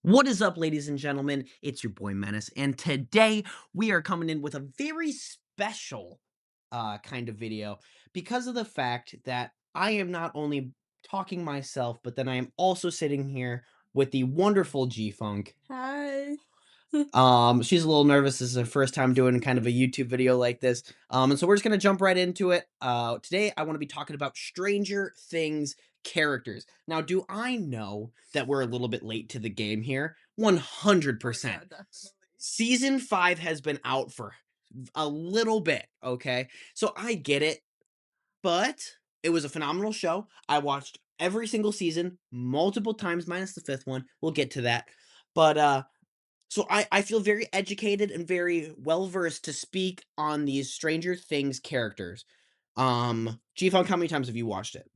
What is up, ladies and gentlemen? It's your boy Menace, and today we are coming in with a very special kind of video because of the fact that I am not only talking myself, but then I am also sitting here with the wonderful G Funk. Hi. She's a little nervous. This is her first time doing kind of a YouTube video like this. And so we're just gonna jump right into it. Today I want to be talking about Stranger Things characters. Now, do I know that we're a little bit late to the game here? Oh 100%. yeah, definitely. Season 5 has been out for a little bit, okay? So I get it, but it was a phenomenal show. I watched every single season multiple times minus the 5th one. We'll get to that. But so I feel very educated and very well versed to speak on these Stranger Things characters. G-Funk, how many times have you watched it?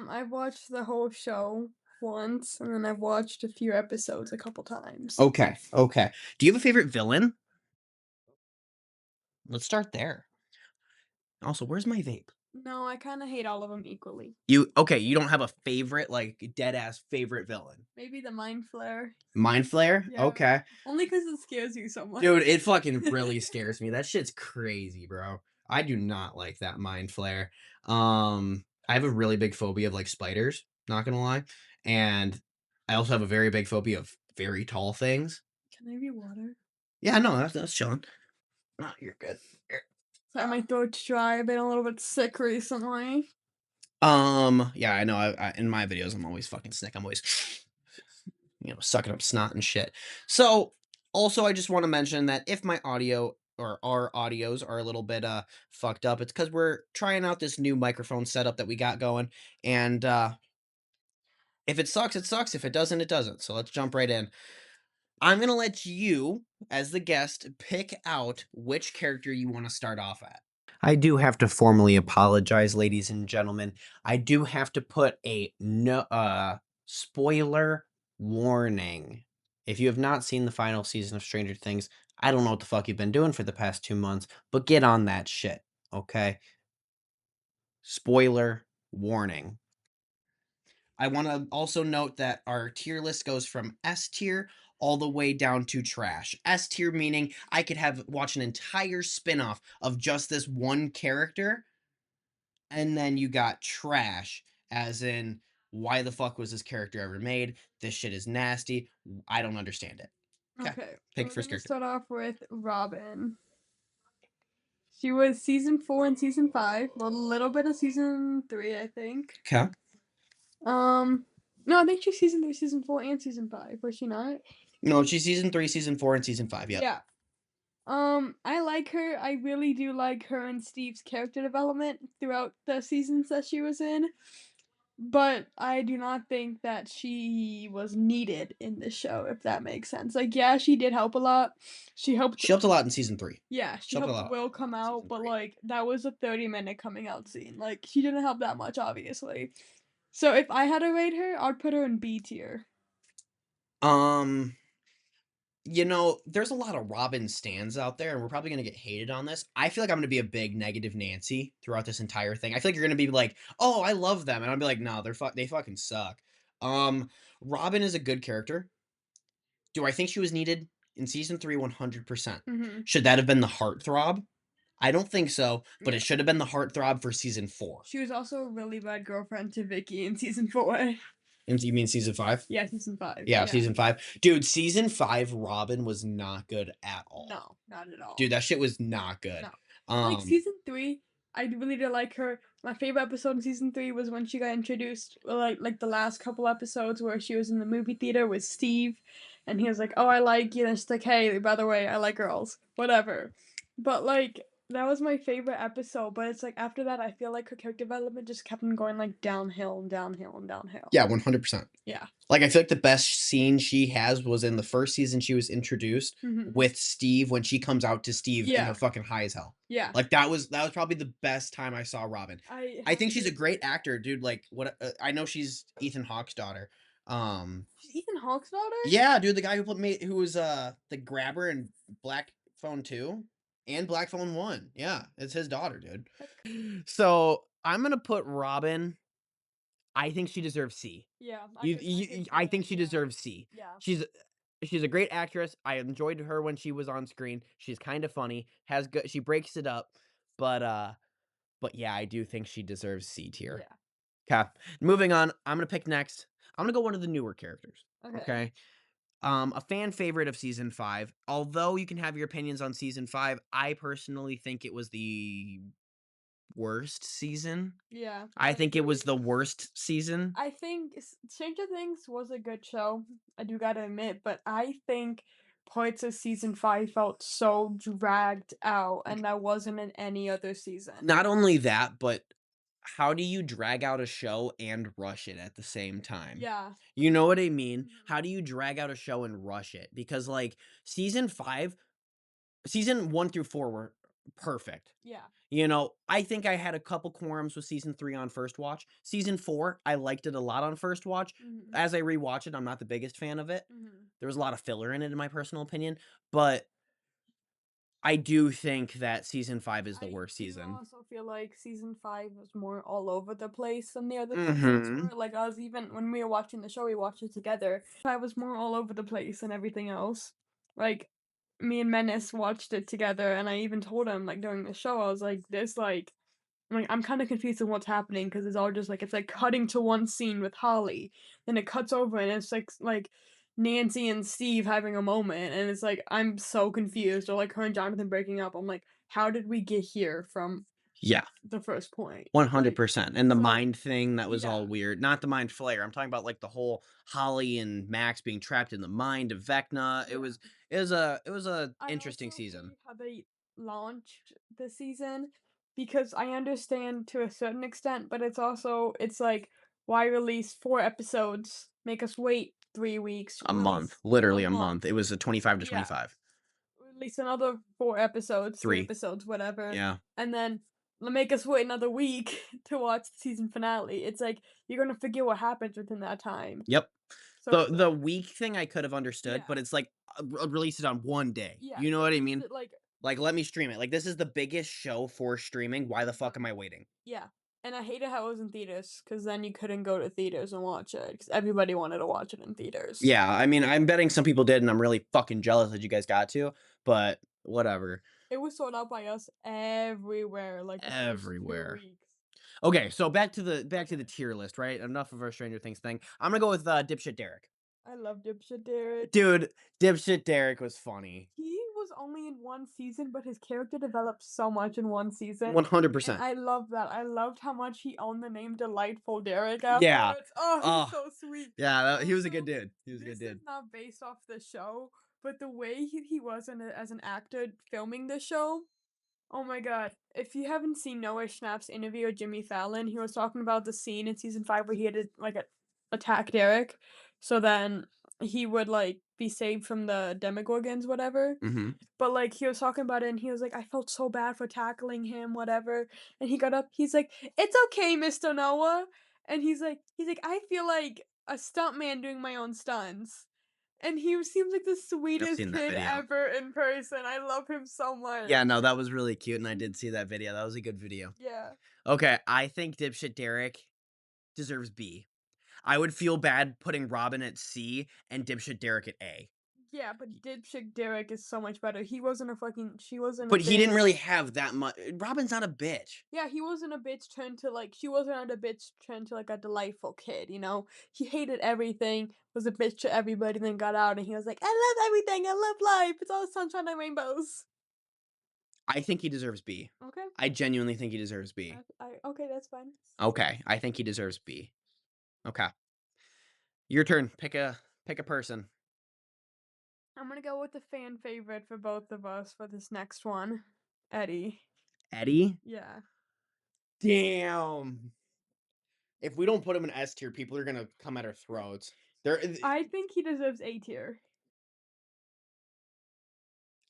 I've watched the whole show once, and then I've watched a few episodes a couple times. Okay, okay. Do you have a favorite villain? Let's start there. Also, where's my vape? No, I kind of hate all of them equally. You okay, you don't have a favorite, like, dead ass favorite villain. Maybe the Mind Flare. Mind Flare? Yeah, Okay. only because it scares you so much. Dude, it fucking really scares me. That shit's crazy, bro. I do not like that Mind Flare. I have a really big phobia of, like, spiders, not gonna lie, and I also have a very big phobia of very tall things. Can I be water? Yeah, no, that's chilling. Oh, you're good. Sorry, my throat's dry. I've been a little bit sick recently. Yeah, I know. In my videos, I'm always fucking sick. I'm always, sucking up snot and shit. So, also, I just want to mention that if my audio or our audios are a little bit fucked up, it's because we're trying out this new microphone setup that we got going, and if it sucks, it sucks. If it doesn't, it doesn't. So let's jump right in. I'm gonna let you, as the guest, pick out which character you want to start off at. I do have to formally apologize, ladies and gentlemen. I do have to put a no spoiler warning. If you have not seen the final season of Stranger Things, I don't know what the fuck you've been doing for the past 2 months, but get on that shit, okay? Spoiler warning. I want to also note that our tier list goes from S tier all the way down to trash. S tier meaning I could have watch an entire spin-off of just this one character, and then you got trash as in why the fuck was this character ever made? This shit is nasty. I don't understand it. Okay. Okay, Pick we're first gonna character. start off with Robin. She was season 4 and season 5, a little bit of season 3, I think. Okay. Um, no, I think she's season 3, season 4, and season 5, was she not? No, she's season 3, season 4, and season 5. Yep. Yeah. I like her. I really do like her and Steve's character development throughout the seasons that she was in. But I do not think that she was needed in the show, if that makes sense. Like, yeah, she did help a lot. She helped, She helped a lot in season 3. yeah, She she helped a helped lot Will come in out, season but 3. like, that was a 30-minute coming out scene. Like, she didn't help that much, obviously. So if I had to rate her, I'd put her in B tier. Um there's a lot of Robin stands out there, and we're probably gonna get hated on this. I feel like I'm gonna be a big negative Nancy throughout this entire thing. I feel like you're gonna be like, "Oh, I love them," and I'll be like, "No, they fucking suck." Um, Robin is a good character. Do I think she was needed in season 3? 100%. Mhm. Should that have been the heartthrob? I don't think so, but Yeah. it should have been the heartthrob for season 4. She was also a really bad girlfriend to Vicky in season 4. And you mean season 5? Yeah, season 5. Yeah, Yeah. season 5. Dude, season 5 Robin was not good at all. No, not at all. Dude, that shit was not good. No. Like Um season 3, I really did like her. My favorite episode in season 3 was when she got introduced, like the last couple episodes where she was in the movie theater with Steve, and he was like, "Oh, I like you," and she's like, "Hey, by the way, I like girls." Whatever. But like that was my favorite episode. But it's like after that, I feel like her character development just kept on going like downhill and downhill and downhill. Yeah, 100%. Yeah. Like, I feel like the best scene she has was in the first season she was introduced Hmm. with Steve when she comes out to Steve and they're Yeah. fucking high as hell. Yeah. Like, that was probably the best time I saw Robin. I I have think to she's a great agree. actor, dude. Like, what I know she's Ethan Hawke's daughter. Um, She's Ethan Hawke's daughter? yeah, dude, the guy who was the grabber in Black Phone 2 and Black Phone 1. Yeah, it's his daughter, dude. So, I'm gonna put Robin. I think she deserves C. Yeah, I You could you see I that. think she Yeah. deserves C. Yeah. She's She's a great actress. I enjoyed her when she was on screen. She's kind of funny. Has good. She breaks it up, but yeah, I do think she deserves C tier. Yeah. Okay, moving on. I'm gonna pick next. I'm gonna go one of the newer characters. Okay. Okay. A fan favorite of season 5. Although you can have your opinions on season 5, I personally think it was the worst season. Yeah, I I think it was agree. the worst season. I think Stranger Things was a good show. I do gotta admit, but I think parts of season 5 felt so dragged out, and that wasn't in any other season. Not only that, but how do you drag out a show and rush it at the same time? Yeah. You know what I mean? Mhm. How do you drag out a show and rush it? Because like season 5, season 1 through 4 were perfect. Yeah. You know, I think I had a couple quorums with season 3 on first watch. Season 4, I liked it a lot on first watch. Mhm. As I rewatch it, I'm not the biggest fan of it. Mhm. There was a lot of filler in it, in my personal opinion, but I do think that season 5 is the I worst do season. also feel like season 5 was more all over the place than the other seasons Mhm. were. Like, I was even when we were watching the show, we watched it together. I was more all over the place than everything else. Like, me and Menace watched it together, and I even told him, like, during the show, I was like, "This, like, I'm kind of confused on what's happening because it's all just like it's like cutting to one scene with Holly, then it cuts over and it's like Nancy and Steve having a moment, and it's like I'm so confused, or like her and Jonathan breaking up. I'm like, how did we get here from Yeah, the first point? Like, 100%, and the so mind thing, that was yeah, all weird. Not the mind flayer, I'm talking about, like, the whole Holly and Max being trapped in the mind of Vecna. It yeah. was it was a I interesting also season. hate how they launched the season because I understand to a certain extent, but it's like why release 4 episodes, make us wait 3 weeks, A month, release a literally a month, month. It was a 25 to yeah, 25. release another 4 episodes, three 3. episodes, whatever, Yeah. and then make us wait another week to watch the season finale. It's like you're gonna forget what happens within that time. Yep. So The it's the like, week thing I could have understood, yeah, but it's like, release it on one day. yeah, You know what I release mean? it like, Like, let me stream it. Like, this is the biggest show for streaming. Why the fuck uh-huh. am I waiting? Yeah, and I hated how it was in theaters, cause then you couldn't go to theaters and watch it, cause everybody wanted to watch it in theaters. Yeah, I mean, I'm betting some people did, and I'm really fucking jealous that you guys got to, but whatever. It was sold out by us everywhere, like, the first 2 Everywhere. weeks. Okay, so back to the Okay. tier list, right? Enough of our Stranger Things thing. I'm gonna go with, dipshit Derek. I love Dipshit Derek. Dude, dipshit Derek was funny. He was only in 1 season, but his character developed so much in 1 season, and 100%. I love that. I loved how much he owned the name Delightful Derek Yeah. afterwards. Oh, he's Oh, so sweet. yeah, he was a good Also, dude. He was a good this is dude. not based off the show, but the way he was as an actor filming the show. Oh my god. If you haven't seen Noah Schnapp's interview with Jimmy Fallon, he was talking about the scene in season 5 where he had to, like, attack Derek, so then he would, like, be saved from the Demogorgons, whatever. Mhm. But, like, he was talking about it, and he was like, "I felt so bad for tackling him, whatever." And he got up, he's like, "It's okay, Mr. Noah." And he's like, "I feel like a stuntman doing my own stunts." And he seems like the I've sweetest seen that kid video. ever in person. I love him so much. Yeah, no, that was really cute, and I did Mhm. see that video. That was a good video. Yeah. Okay, I think dipshit Derek deserves B. I would feel bad putting Robin at C and dipshit Derek at A. Yeah, but Dipshit Derek is so much better. He wasn't a fucking she wasn't a But he didn't bitch. really have that much. Robin's not a bitch. Yeah, he wasn't a bitch turned to like she wasn't a bitch turned to like a delightful kid, you know? He hated everything, was a bitch to everybody, then got out and he was like, I love everything, I love life. It's all sunshine and rainbows. I think he deserves B. Okay. I genuinely think he deserves B. Okay, that's fine. Okay, I think he deserves B. Okay. Your turn. Pick a person. I'm gonna go with the fan favorite for both of us for this next one. Eddie. Eddie? Yeah. Damn. If we don't put him in S tier, people are gonna come at our throats. There, I think he deserves A tier.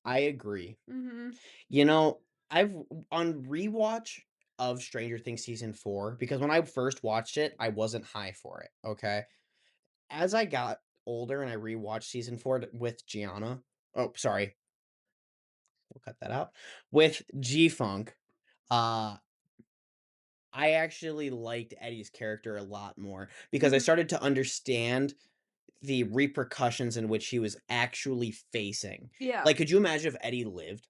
I agree. Mm-hmm. You know, I've on rewatch of Stranger Things season 4, because when I first watched it, I wasn't high for it. Okay. As I got older and I rewatched season 4 with Gianna. Oh, sorry. We'll cut that out. With G Funk, uh, I actually liked Eddie's character a lot more because I Mm-hmm. started to understand the repercussions in which he was actually facing. Yeah. Like, could you imagine if Eddie lived?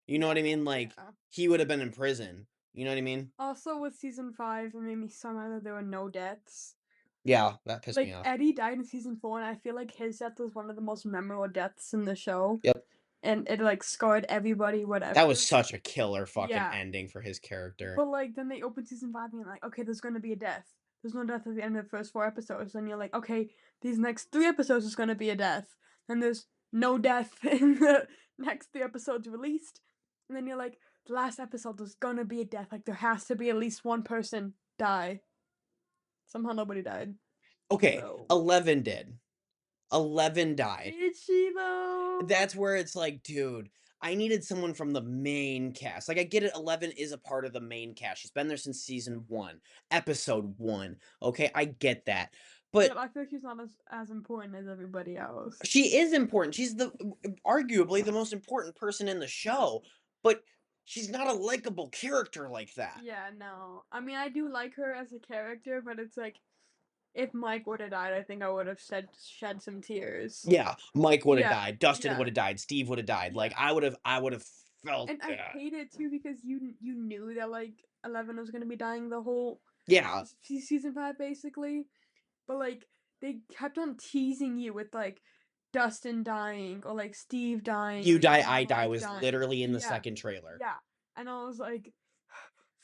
You know what I mean? Like, Yeah. he would have been in prison. You know what I mean? Also, with season 5, it made me so mad that there were no deaths. Yeah, that pissed me Like, off. Eddie died in season 4, and I feel like his death was one of the most memorable deaths in the show. Yep. And it, like, scarred everybody, whatever. That was such a killer fucking Yeah. ending for his character. But, like, then they open season 5 and you're like, okay, there's gonna be a death. There's no death at the end of the first 4 episodes. And you're like, okay, these next 3 episodes is gonna be a death. And there's no death in the next 3 episodes released. And then you're like, the last episode, there's gonna be a death. Like, there has to be at least one person die. Somehow nobody died. Okay, So 11 did. 11 died. did she though? That's where it's like, dude, I needed someone from the main cast. Like, I get it, 11 is a part of the main cast. She's been there since season 1, episode 1. Okay, I get that. But But I feel like she's not as important as everybody else. she is important. She's arguably the most important person in the show, but she's not a likable character like that. Yeah, no. I mean, I do like her as a character, but it's like, if Mike would have died, I think I would have shed some tears. Yeah, Mike would have Yeah, died. Dustin yeah. would have died. Steve would have died. Yeah. Like, I would have felt And I that. hate it too because you knew that like 11 was gonna be dying the whole Yeah, season 5 basically, but like they kept on teasing you with like Dustin dying or like Steve dying. You or, Die, like, I Die Mike was dying. literally in the Yeah, second trailer. yeah, and I was like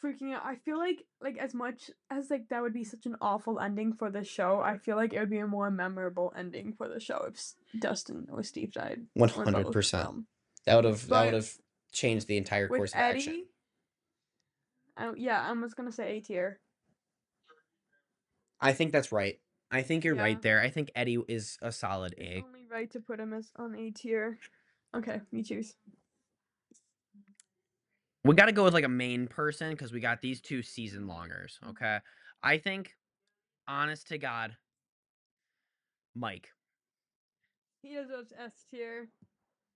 freaking out. I feel like as much as like that would be such an awful ending for the show, I feel like it would be a more memorable ending for the show if Dustin or Steve died. or both of 100%. them. That would But have changed the entire with course of action. Eddie, yeah, I was gonna say A tier. I think that's right. I think you're Yeah. right there. I think Eddie is a solid It's A. only right to put him as on A tier. Okay, you choose. We got to go with like a main person because we got these 2 season longers. Okay, I think, honest to God, Mike. He deserves S tier,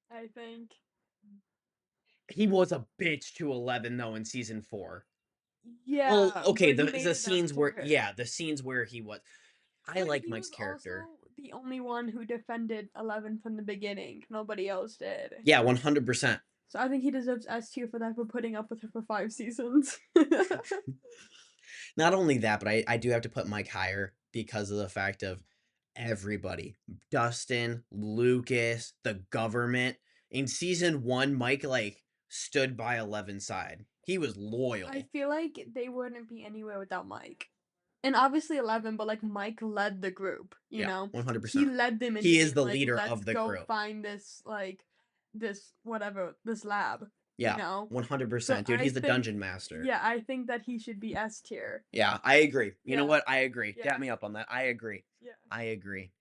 I think. He was a bitch to 11 though in season 4. Yeah. Well, okay, but he made the it up scenes for where her. the scenes where he was. I But like he Mike's was character. also the only one who defended 11 from the beginning. Nobody else did. Yeah, 100%. So I think he deserves S tier for that, for putting up with her for 5 seasons. Not only that, but I do have to put Mike higher because of the fact of everybody. Dustin, Lucas, the government. In season 1, Mike like stood by 11's side. He was loyal. I feel like they wouldn't be anywhere without Mike. And obviously 11, but like Mike led the group, you know? 100%. He led them into He is being the like, leader let's of the go group. find this like this lab. Yeah, You know? 100%. So Dude, I he's the think- dungeon master. Yeah, I think that he should be S tier. Yeah, I agree. You know Yeah. what? I agree. Yeah. Dap me up on that. I agree. Yeah. I agree.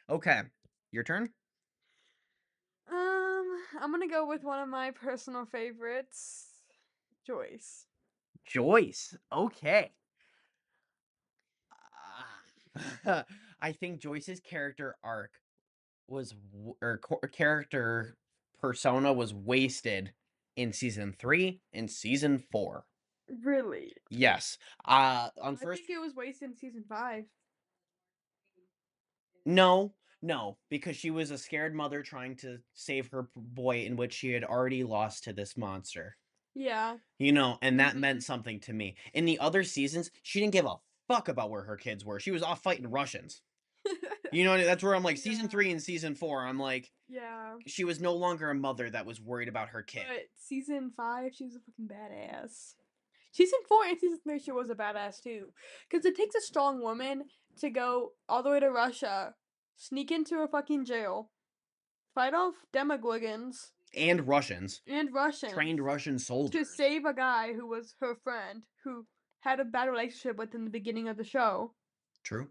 Okay, your turn. I'm gonna go with one of my personal favorites, Joyce. Joyce. Okay. I think Joyce's character arc was character persona was wasted in season 3 and season 4. Really? Yes. I On first think it was wasted in season 5. No, because she was a scared mother trying to save her boy in which she had already lost to this monster. Yeah. You know, and that Mhm. meant something to me. In the other seasons, she didn't give a fuck about where her kids were. She was off fighting Russians. You know, that's where I'm like, season Yeah. 3 and season 4, I'm like, Yeah. she was no longer a mother that was worried about her kid. But season 5, she was a fucking badass. Season 4 and season 3, she was a badass too. Because it takes a strong woman to go all the way to Russia, sneak into a fucking jail, fight off Demogorgons And Russians. and Russians Trained Russian to soldiers. save a guy who was her friend, who had a bad relationship with in the beginning of the show. True.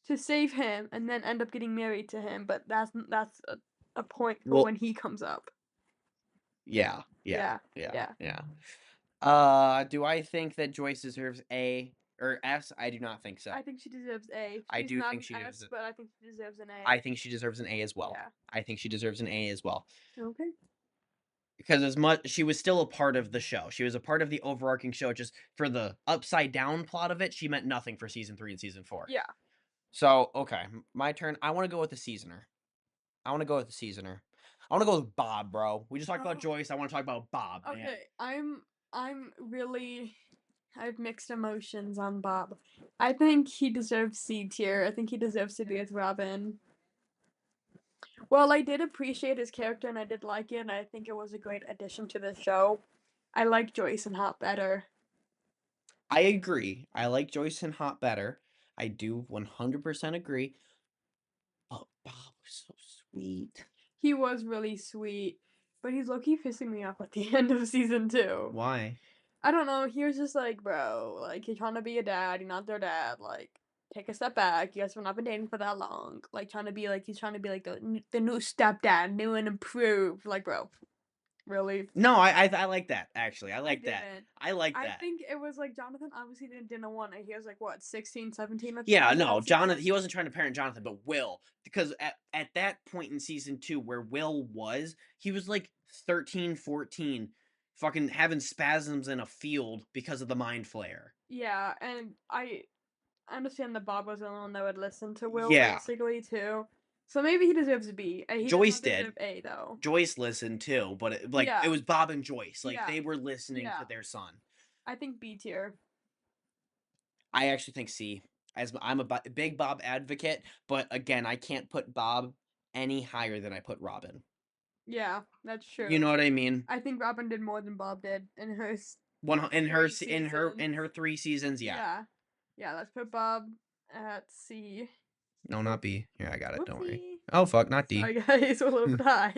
To save him and then end up getting married to him, but that's a point for Well- when he comes up. Yeah. Yeah. Do I think that Joyce deserves A or S? I do not think so. I think she deserves A. I She's do not think an she S, deserves it. but I think she deserves an A. I think she deserves an A as well. Yeah. I think she deserves an A as well. Okay. Because as much she was still a part of the show. She was a part of the overarching show. Just for the upside down plot of it, she meant nothing for season 3 and season 4. Yeah. So, okay, my turn. I want to go with the seasoner. I want to go with the seasoner. I want to go with Bob, bro. We just talked about Oh, Joyce. I want to talk about Bob, man. okay. I'm really I have mixed emotions on Bob. I think he deserves C tier. I think he deserves to be with Robin. Well, I did appreciate his character and I did like it, and I think it was a great addition to the show. I like Joyce and Hop better. I agree. I like Joyce and Hot better. I do 100% agree. But Bob was so sweet. He was really sweet, but he's low-key pissing me off at the end of season 2. Why? I don't know, he was just like, "Bro, like, you're trying to be a dad, you're not their dad, like, take a step back, you guys have not been dating for that long." Like, trying to be like he's trying to be like the new stepdad, new and improved, like, bro, really? No, I like that actually. I I like that. didn't. I like I that. think it was like Jonathan obviously didn't want it. He was like, what, 16, 17 at the Yeah, end of no, that Jonathan. season? He wasn't trying to parent Jonathan, but Will, because at that point in season 2 where Will was, he was like 13, 14, fucking having spasms in a field because of the mind flare. Yeah, and I understand that Bob was the only one that would listen to Will Yeah, basically too. So maybe he deserves a B. He does Joyce not did. deserve A though. Joyce listened too, but it Yeah, was Bob and Joyce. Like yeah, they were listening yeah. to their son. I think B tier. I actually think C. As I'm a big Bob advocate, but again, I can't put Bob any higher than I put Robin. Yeah, that's You true. know what I mean? I think Robin did more than Bob did in her One in her 3 se- in seasons. her 3 seasons, yeah. Yeah. Yeah, let's put Bob at C. No, not Oop, B. Here, I got it. Don't worry. whoopsie. Oh fuck, not D. Sorry guys, we're a little bit high.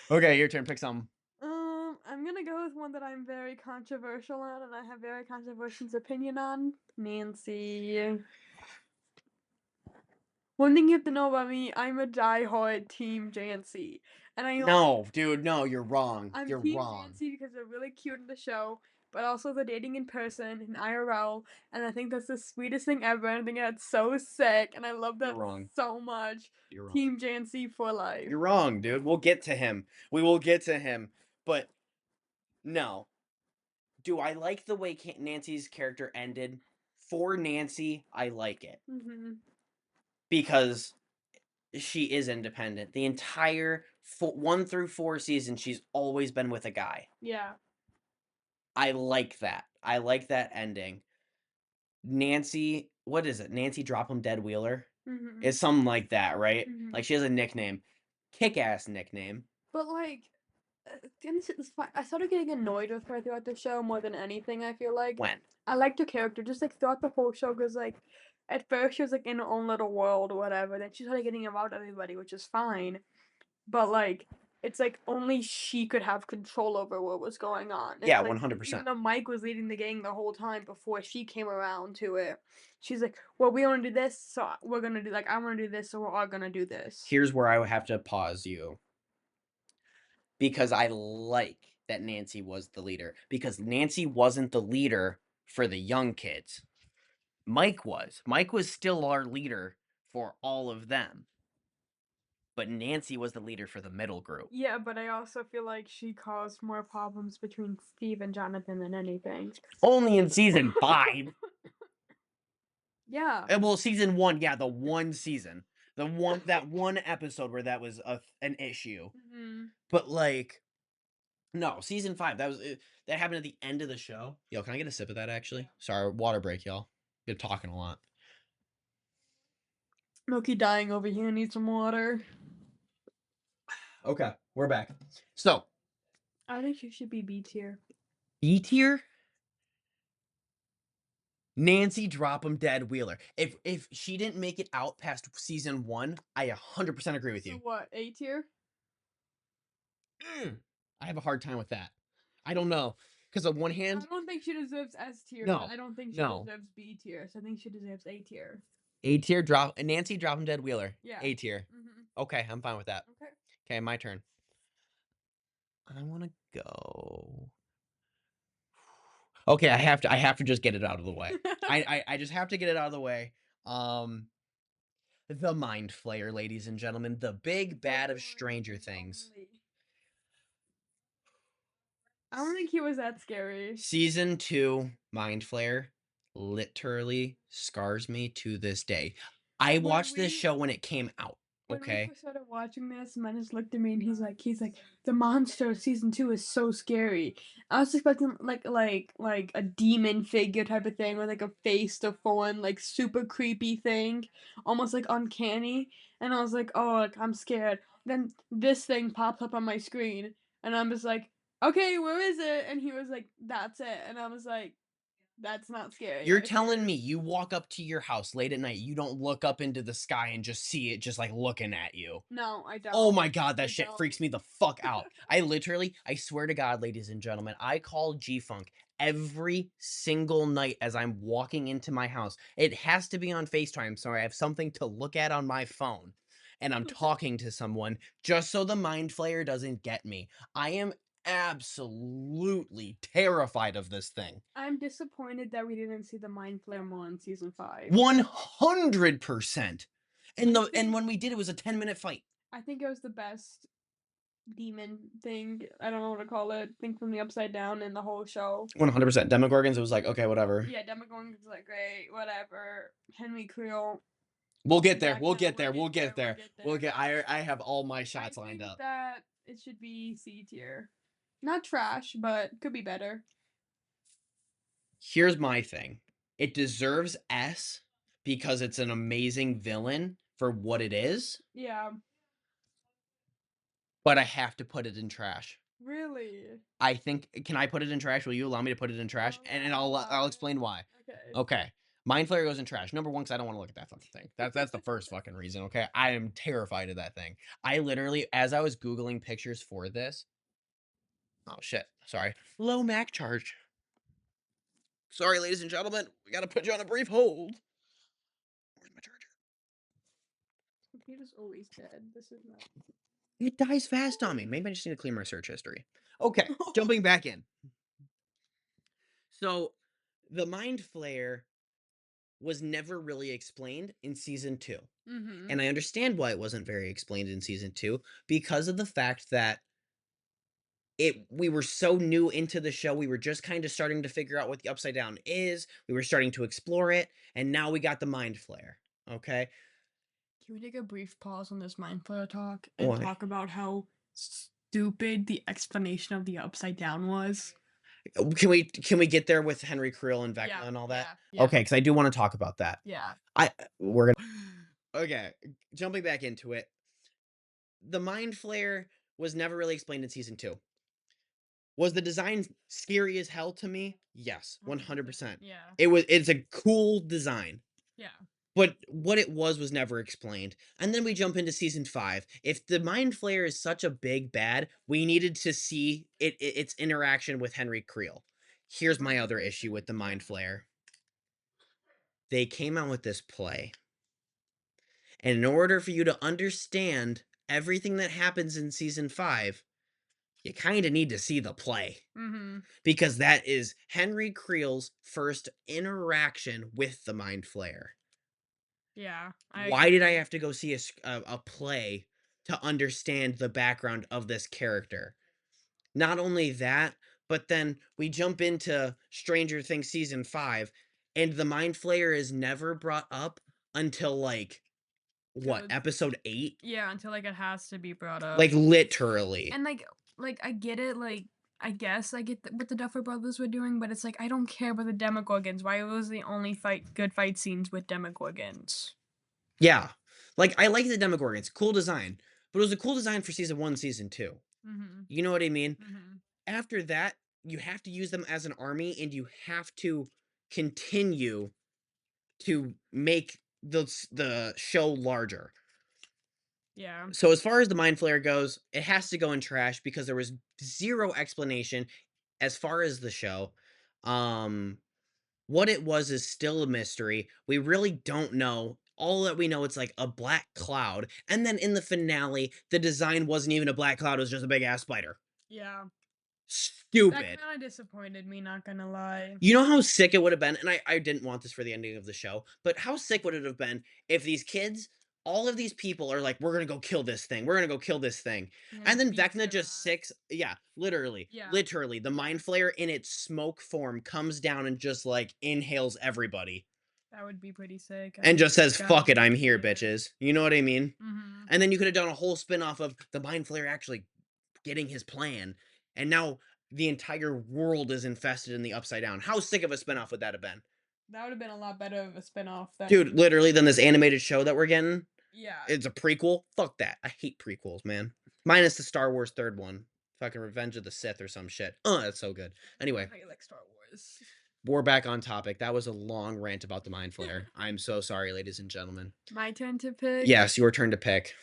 Okay, your turn. Pick some. I'm gonna go with one that I'm very controversial on, and I have very controversial opinion on. Nancy. One thing you have to know about me, I'm a diehard Team JNC, and I know No, dude. No, you're wrong. I'm You're Team wrong. JNC because they're really cute in the show, but also they're dating in person in IRL, and I think that's the sweetest thing ever. And I think that's so sick, and I love You're that wrong. so much. You're wrong. Team JNC for life. You're wrong, dude. We'll get to him. We will get to him. But no. Do I like the way Nancy's character ended? For Nancy, I like it Hmm. because she is independent. The entire 1 through 4 seasons, she's always been with a guy. Yeah. I like that. I like that ending. Nancy, what is it? Nancy Drop 'em Dead Wheeler? Hmm. It's something like that, right? Hmm. Like she has a nickname. Kick-ass nickname. But like, I started getting annoyed with her throughout the show more than anything. I feel like When? I liked her character just like throughout the whole show because like at first she was like in her own little world or whatever. Then she started getting around everybody, which is fine. But like it's like only she could have control over what was going on. It's Yeah, like even 100%. though Mike was leading the gang the whole time before she came around to it, she's like, "Well, we want to do this, so we're gonna do like I want to do this, so we're all gonna do this." Here's where I would have to pause you because I like that Nancy was the leader because Nancy wasn't the leader for the young kids. Mike was. Mike was still our leader for all of them. But Nancy was the leader for the middle group. Yeah, but I also feel like she caused more problems between Steve and Jonathan than anything. Only in season 5. Yeah. Well, season 1, yeah, the one season. That one episode where that was an issue. Hmm. But like no, season 5, that happened at the end of the show. Yo, can I get a sip of that actually? Sorry, water break, y'all. Been talking a lot. Milky dying over here, needs some water. Okay, we're back. So, I think she should be B tier. B tier? Nancy Drop 'em Dead Wheeler. If she didn't make it out past season 1, I 100% agree with So you. what, A tier? I have a hard time with that. I don't know, because on one I hand, don't think she deserves S tier, but no, I don't think she no, deserves B tier. So I think she deserves A tier. A tier drop Nancy Drop 'em Dead Wheeler. Yeah. A tier. Hmm. Okay, I'm fine with that. Okay. Okay, my turn. I want to go. Okay, I have to just get it out of the way. I just have to get it out of the way. Um, the Mind Flayer, ladies and gentlemen, the big bad of Stranger Things. I don't think he was that scary. Season 2, Mind Flayer. literally scars me to this day. I When watched this we show when it came out, when we okay? first started watching this, Menace looked at me and he's like, the monster of season two is so scary. I was expecting like a demon figure type of thing, or like a face to form, like super creepy thing, almost like uncanny. And I was like, oh, like I'm scared. Then this thing pops up on my screen, and I'm just like, okay, where is it? And he was like, that's it. And I was like, that's not scary. You're I telling swear. me you walk up to your house late at night, you don't look up into the sky and just see it just, like, looking at you. No, I Oh don't. my god, I that shit don't. freaks me the fuck out. I swear to God, ladies and gentlemen, I call G-Funk every single night as I'm walking into my house. It has to be on FaceTime, so I have something to look at on my phone, and I'm talking to someone just so the Mind Flayer doesn't get me. I am absolutely terrified of this thing. I'm disappointed that we didn't see the Mind Flare more in season 5. 100%. And I the and think when we did, it was a 10-minute fight. I think it was the best demon thing. I don't know what to call it. Thing from the Upside Down in the whole show. 100%. Demogorgons, it was like, okay, whatever. Yeah, Demogorgon's like great, whatever. Henry Creel We'll get there. back We'll now. get there. We'll get We'll there. get We'll there. get. I have all my I shots lined think up. that it should be C tier. Not trash, but could be better. Here's my thing. It deserves S because it's an amazing villain for what it is, Yeah, but I have to put it in trash. really. I think can I put it in trash? Will you allow me to put it in trash? And I'll explain why. Okay. Okay. Mind Flayer goes in trash. Number one, because I don't want to look at that fucking thing. That's the first fucking reason. Okay. I am terrified of that thing. I literally, as I was Googling pictures for this, oh shit. Sorry. Low Mac charge. Sorry, ladies and gentlemen. We gotta put you on a brief hold. Where's my charger? Computer's always dead. This is not. It dies fast on me. Maybe I just need to clear my search history. Okay, jumping back in. So, the Mind Flayer was never really explained in season 2. Mm-hmm. And I understand why it wasn't very explained in season 2 because of the fact that we were so new into the show. We were just kind of starting to figure out what the Upside Down is. We were starting to explore it, and now we got the Mind Flayer. Okay? Can we take a brief pause on this Mind Flayer talk and Why? talk about how stupid the explanation of the Upside Down was? Can we get there with Henry Creel and Vecna Yeah, and all that? yeah, Okay, because I do want to talk about that. yeah. We're gonna okay. Jumping back into it, the Mind Flayer was never really explained in season 2. Was the design scary as hell to me? Yes, 100%. Yeah, It's a cool design. yeah. But what it was never explained. And then we jump into season 5. If the Mind Flayer is such a big bad, we needed to see its interaction with Henry Creel. Here's my other issue with the Mind Flayer. They came out with this play. And in order for you to understand everything that happens in season 5, you kind of need to see the play. Mm-hmm. Because that is Henry Creel's first interaction with the Mind Flayer. Yeah. Why did I have to go see a play to understand the background of this character? Not only that, but then we jump into Stranger Things season 5, and the Mind Flayer is never brought up until like what, Good. episode 8? Yeah, until like it has to be brought up. Like literally. And like I get it, like I guess I get what the Duffer Brothers were doing, but it's like I don't care about the Demogorgons. Why was the only good fight scenes with Demogorgons? Yeah. Like I like the Demogorgons, cool design, but it was a cool design for season 1, season 2. Mm-hmm. You know what I mean? Mm-hmm. After that, you have to use them as an army and you have to continue to make the show larger. Yeah. So as far as the Mind Flayer goes, it has to go in trash because there was zero explanation as far as the show. What it was is still a mystery. We really don't know. All that we know, it's like a black cloud. And then in the finale, the design wasn't even a black cloud, it was just a big ass spider. Yeah. That Stupid. kind of disappointed me, not gonna lie. You know how sick it would have been, and I didn't want this for the ending of the show, but how sick would it have been if these kids all of these people are like, "We're gonna go kill this thing. We're gonna go kill this thing." And then beats Vecna their just ass. six yeah, literally, Yeah, literally, the mind flayer in its smoke form comes down and just, like, inhales everybody that would be pretty sick. I and mean, just says, gotta "Fuck it, be I'm what here, it is. bitches." You know what I mean? Mhm. And then you could have done a whole spin-off of the mind flayer actually getting his plan, and now the entire world is infested in the Upside Down. How sick of a spin-off would that have been? That would have been a lot better of a spinoff Dude, than literally, than this animated show that we're getting, yeah. it's a prequel. Fuck that. I hate prequels, man. Minus the Star Wars third one. Fucking Revenge of the Sith or some shit. That's so good. Anyway, How you like Star Wars? we're back on topic. That was a long rant about the Mind Flayer. I'm so sorry, ladies and gentlemen. My turn to pick. Yes, your turn to pick.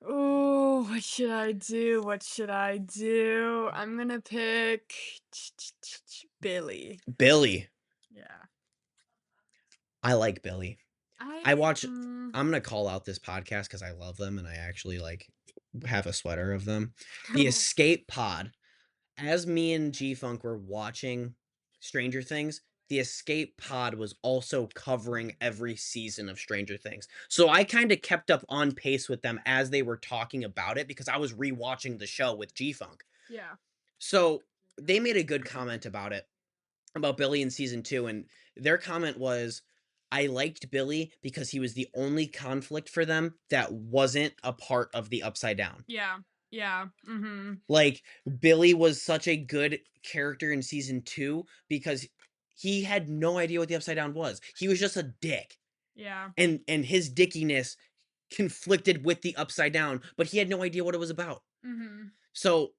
Oh, what should I do? What should I do? I'm gonna pick Billy. Billy. Yeah. I like Billy. I I watch mm, I'm gonna call out this podcast because I love them and I actually like have a sweater of them. The Escape Pod. As me and G Funk were watching Stranger Things, the Escape Pod was also covering every season of Stranger Things. So I kind of kept up on pace with them as they were talking about it because I was rewatching the show with G Funk. yeah. So they made a good comment about Billy in season 2, and their comment was, "I liked Billy because he was the only conflict for them that wasn't a part of the Upside Down." Yeah. Yeah. Mhm. Like, Billy was such a good character in season 2 because he had no idea what the Upside Down was. He was just a dick, Yeah. and his dickiness conflicted with the Upside Down, but he had no idea what it was about. Mhm. So,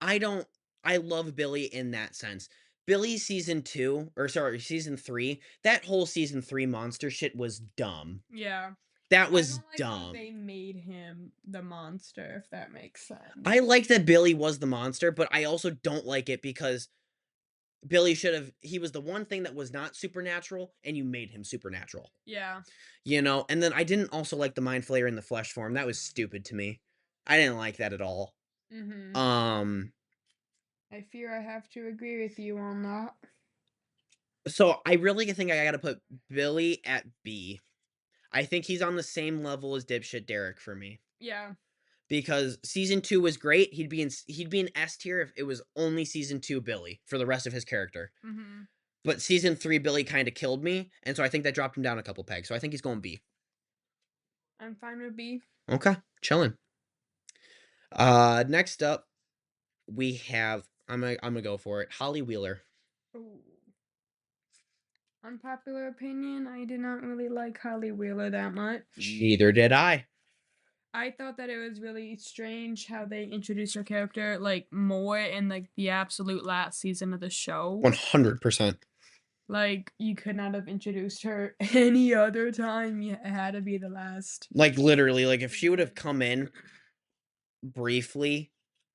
I don't I love Billy in that sense. Billy season 2 or sorry, season 3, that whole season 3 monster shit was dumb. Yeah. That I was don't like how dumb. they made him the monster, if that makes I sense. like that Billy was the monster, but I also don't like it because Billy should have he was the one thing that was not supernatural, and you made him supernatural. Yeah. You know? And then I didn't also like the mind flayer in the flesh form. That was stupid to me. I didn't like that at all. Mhm. Um, I fear I have to agree with you on that. so I really think I gotta put Billy at B. I think he's on the same level as dipshit Derek for me. Yeah. Because season 2 was great. He'd be in S tier if it was only season 2 Billy for the rest of his character. Mhm. But season 3 Billy kind of killed me, and so I think that dropped him down a couple pegs. So I think he's going B. I'm fine with B. Okay, chilling. Next up we have I'm gonna go for it. Holly Wheeler. Ooh. Unpopular opinion, I did not really like Holly Wheeler that much. Neither did I. I thought that it was really strange how they introduced her character like more in like the absolute last season of the show. 100%. Like you could not have introduced her any other time. It had to be the last. Like literally, like if she would have come in briefly,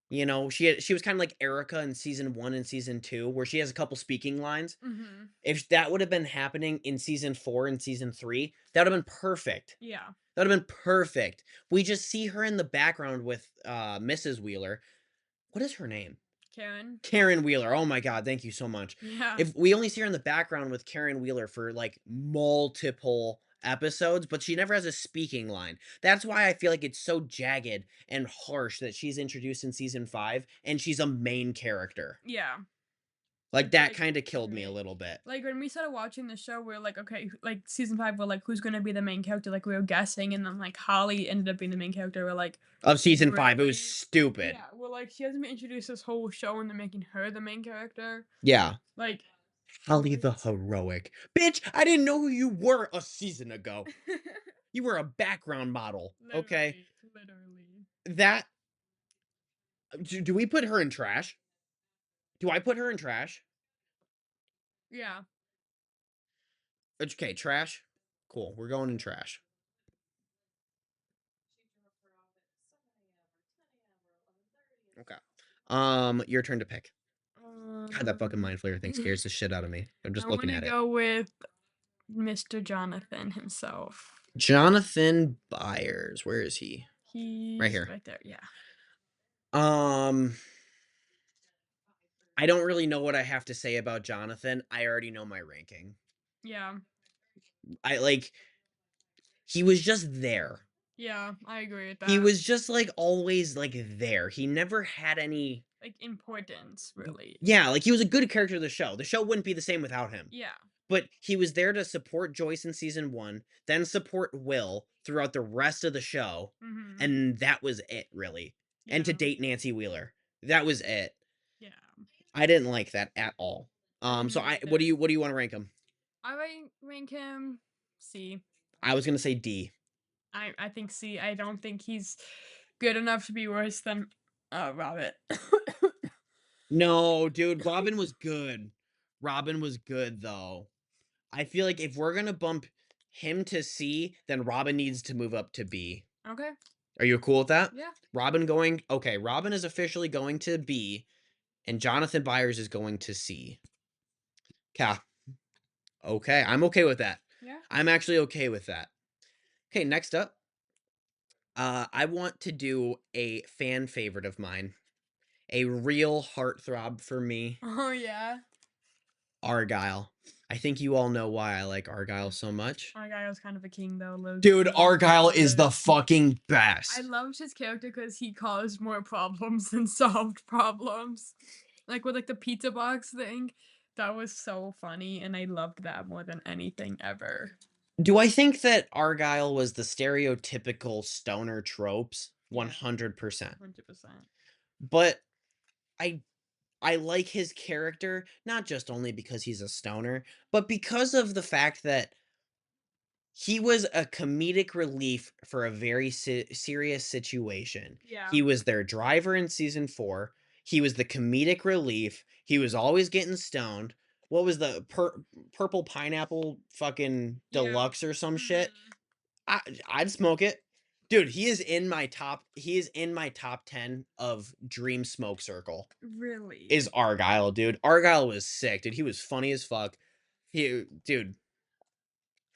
you know, she was kind of like Erica in season 1 and season 2 where she has a couple speaking lines. Mm-hmm. If that would have been happening in season 4 and season 3, that would have been perfect. Yeah. That would have been perfect. We just see her in the background with Mrs. Wheeler. What is her name? Karen. Karen Wheeler. Oh my god, thank you so much. Yeah. If we only see her in the background with Karen Wheeler for like multiple episodes, but she never has a speaking line. That's why I feel like it's so jagged and harsh that she's introduced in season 5 and she's a main character. Yeah. Like It's that like kind of killed me a great. little bit. Like when we started watching the show, we are like, okay, like season 5, we're like, who's gonna be the main character? Like we were guessing, and then like Holly ended up being the main character. We're like, Of season 5, it was really? stupid. Yeah, we're like, she hasn't been introduced this whole show, and they're making her the main character. Yeah. Like, Holly the what? heroic. Bitch, I didn't know who you were a season ago. You were a background model, okay? Literally. That do we put her in trash? Do I put her in trash? Yeah. Okay, trash. Cool. We're going in trash. Okay. Your turn to pick. God, that fucking mind flayer thing scares the shit out of me. I'm just I looking want at to it. go with Mr. Jonathan himself. Jonathan Byers. Where is he? He's here. right there. Yeah. I don't really know what I have to say about Jonathan. I already know my ranking. Yeah. I like he was just there. Yeah, I agree with He that. was just, like, always, like, there. He never had any Like importance, really. yeah, like, he was a good character of the show. The show wouldn't be the same without him. Yeah. But he was there to support Joyce in season 1, then support Will throughout the rest of the show, Mhm. and that was it, really. And to Yeah. date Nancy Wheeler. That was it. Yeah. I didn't like that at all. I So didn't I either. what do you wanna rank him? I rank him C. I was gonna say D. I think C. I don't think he's good enough to be worse than Robert. No, dude, Robin was good. Robin was good, though. I feel like if we're gonna bump him to C, then Robin needs to move up to B. Okay. Are you cool with that? Yeah. Robin is officially going to B, and Jonathan Byers is going to C. Yeah. Okay, I'm okay with that. Yeah. I'm actually okay with that. Okay, next up, I want to do a fan favorite of mine, a real heartthrob for me, Oh yeah. Argyle. I think you all know why I like Argyle so much. My guy was kind of a king though, low Dude, key. Argyle is the But fucking I best. loved his character because he caused more problems than solved problems. Like with like the pizza box thing. That was so funny and I loved that more than anything ever. Do I think that Argyle was the stereotypical stoner tropes? Yeah. 100%. 100%. But I I like his character, not just only because he's a stoner, but because of the fact that he was a comedic relief for a very serious situation. Yeah. He was their driver in season 4. He was the comedic relief. He was always getting stoned. What was the purple pineapple fucking Yeah. deluxe or some shit? Mhm. I I'd smoke it. Dude, he is in my top 10 of dream smoke circle. Really? Is Argyle, dude. Argyle was sick, dude. He was funny as fuck. Dude,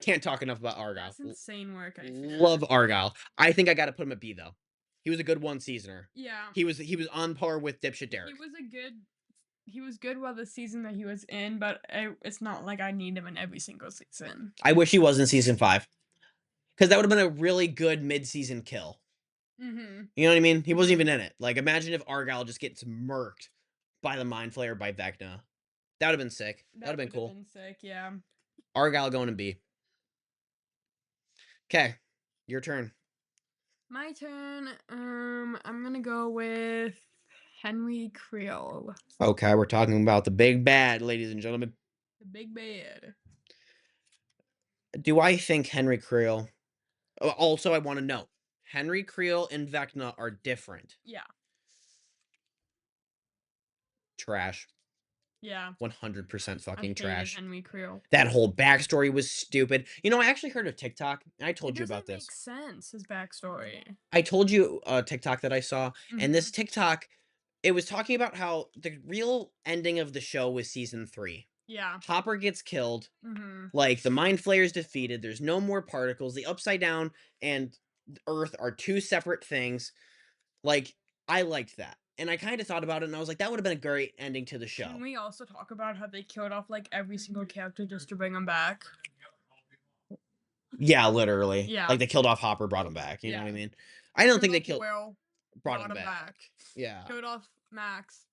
can't talk enough about Argyle. That's insane work, I feel. Love Argyle. I think I got to put him at B though. He was a good one seasoner. Yeah. He was on par with Dipshit He Derek. was a good he was good while the season that he was in, but it's not like I need him in every single season. I wish he was in season 5 because that would have been a really good mid-season kill. Mhm. You know what I mean? He wasn't even in it. Like, imagine if Argyle just gets murked by the Mind Flayer by Vecna. That would have been sick. That would have been cool. Been sick, yeah. Argyle going to B. Okay, your turn. My turn. I'm gonna go with Henry Creel, Okay, we're talking about the big bad, ladies and gentlemen. the big bad. Do I think Henry Creel? Also, I want to know Henry Creel and Vecna are different. Yeah, Trash. yeah. 100% I fucking hated trash. Henry Creel. That whole backstory was stupid. You know, I actually heard of TikTok, and I It told you doesn't about this. make sense, his backstory. I told you a TikTok that I saw, and this Mhm. TikTok, it was talking about how the real ending of the show was season 3. Yeah. Hopper gets killed, Mhm. like the Mind Flayer's defeated, there's no more particles, the Upside Down and Earth are two separate things. Like, I liked that. And I kind of thought about it and I was like, that would have been a great ending to the show. Can we also talk about how they killed off like every single character just to bring them back? Yeah, literally. Yeah. Like they killed off Hopper, brought him back. You know Yeah. what I mean? I don't think they Killed killed off Will, brought him back. Yeah. Killed off Max,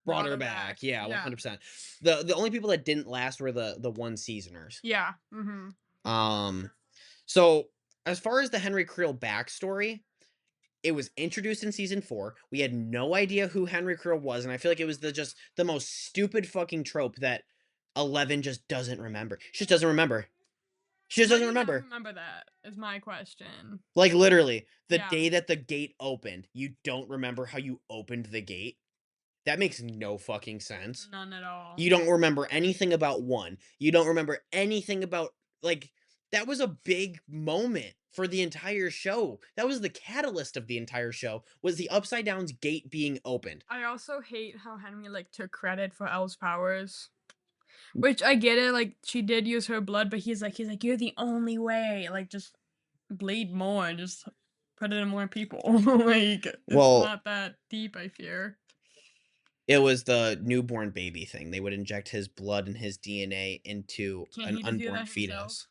Brought her back. Yeah, Yeah. 100%. The only people that didn't last were the one seasoners. Yeah. Mhm. So as far as the Henry Creel backstory, it was introduced in season 4. We had no idea who Henry Creel was, and I feel like it was just the most stupid fucking trope that 11 just doesn't remember. She just doesn't remember. She just How doesn't do you not remember. remember that is my question. Like literally, the Yeah. day that the gate opened, you don't remember how you opened the gate. That makes no fucking sense. None at all. You don't remember anything about 1. You don't remember anything about like that was a big moment for the entire show. That was the catalyst of the entire show was the Upside Down's gate being opened. I also hate how Henry like took credit for Elle's powers. Which I get it, like she did use her blood, but he's like, you're the only way. Like just bleed more and just put it in more people. Like it's Well, not that deep, I fear. it was the newborn baby thing. They would inject his blood and his DNA into Can't an he just do that unborn himself? fetus.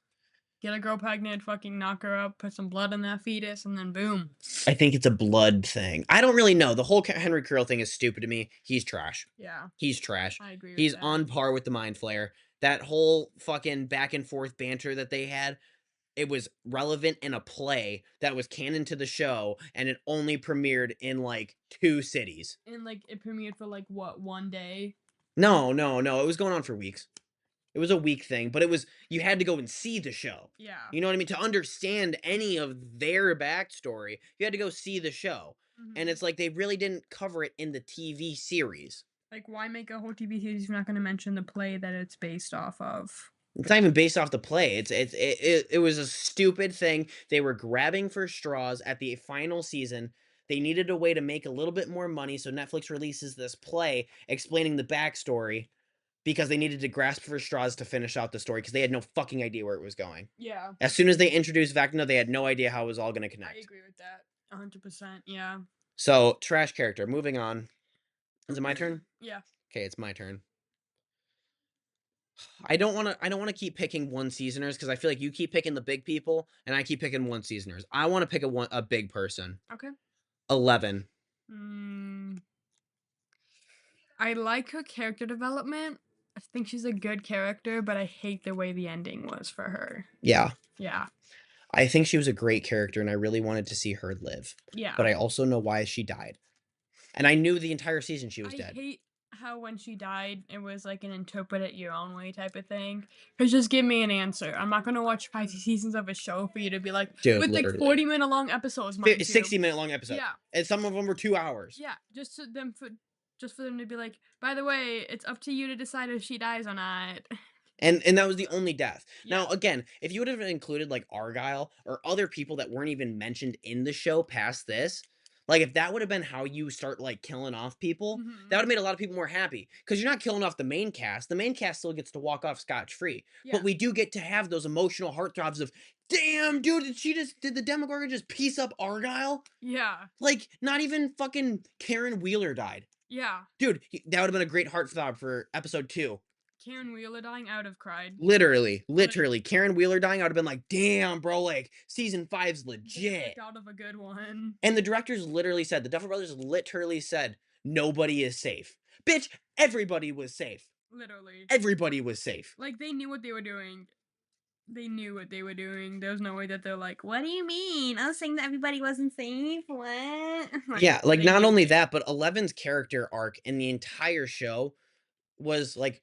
Get a girl pregnant, fucking knock her up, put some blood in that fetus, and then boom. I think it's a blood thing. I don't really know. The whole Henry Cavill thing is stupid to me. He's trash. Yeah, He's trash. I agree with He's that. on par with the Mind Flayer. That whole fucking back and forth banter that they had, it was relevant in a play that was canon to the show, and it only premiered in like 2 cities. And like it premiered for like what, 1 day? No, no, no. It was going on for weeks. It was a week thing, but it was you had to go and see the show. Yeah. You know what I mean? To understand any of their backstory, you had to go see the show. And Mhm. it's like they really didn't cover it in the TV series. Like, why make a whole TV series if you're not going to mention the play that it's based off of? It's not even based off the play. It was a stupid thing. They were grabbing for straws at the final season. They needed a way to make a little bit more money, so Netflix releases this play explaining the backstory because they needed to grasp for straws to finish out the story because they had no fucking idea where it was going. Yeah, As soon as they introduced Vecna, they had no idea how it was all going to I connect. agree with that. 100%. Yeah. So, trash character. Moving on. Is it my turn? Yeah. Okay, it's my turn. I don't wanna keep picking one seasoners because I feel like you keep picking the big people and I keep picking one seasoners. I wanna pick a big person. Okay. 11. Mm, I like her character development. I think she's a good character, but I hate the way the ending was for her. Yeah. Yeah. I think she was a great character and I really wanted to see her live. Yeah. But I also know why she died. And I knew the entire season she was I dead. hate how when she died, it was like an interpret it your own way type of thing. Cause just give me an answer. I'm not gonna watch 5 seasons of a show for you to be like Dude, with like literally. 40-minute long episodes, mind you. 60-minute long episode. Yeah, And some of them were 2 hours. yeah. Just for them to be like, by the way, it's up to you to decide if she dies or not. And that was the only death. Yeah. Now, again, if you would have included like Argyle or other people that weren't even mentioned in the show past this, like if that would have been how you start like killing off people, that Mhm. would have made a lot of people more happy because you're not killing off the main cast. The main cast still gets to walk off scotch free, Yeah. but we do get to have those emotional heartthrobs of, damn, dude, did the Demogorgon just piece up Argyle? Yeah. Like, not even fucking Karen Wheeler died, Yeah. dude. That would have been a great heartthrob for episode 2. Karen Wheeler dying, I would have cried. Literally, Karen Wheeler dying, I would've been like, "Damn, bro, like, season 5's They legit." picked out of a good one. And the directors literally said, the Duffer Brothers literally said, "Nobody is safe." Bitch, everybody was safe. Literally. Everybody was safe. Like they knew what they were doing. They knew what they were doing. There was no way that they're like, "What do you mean? I was saying that everybody wasn't safe." What? Yeah, like, they not knew only it. that, but Eleven's character arc in the entire show was, like,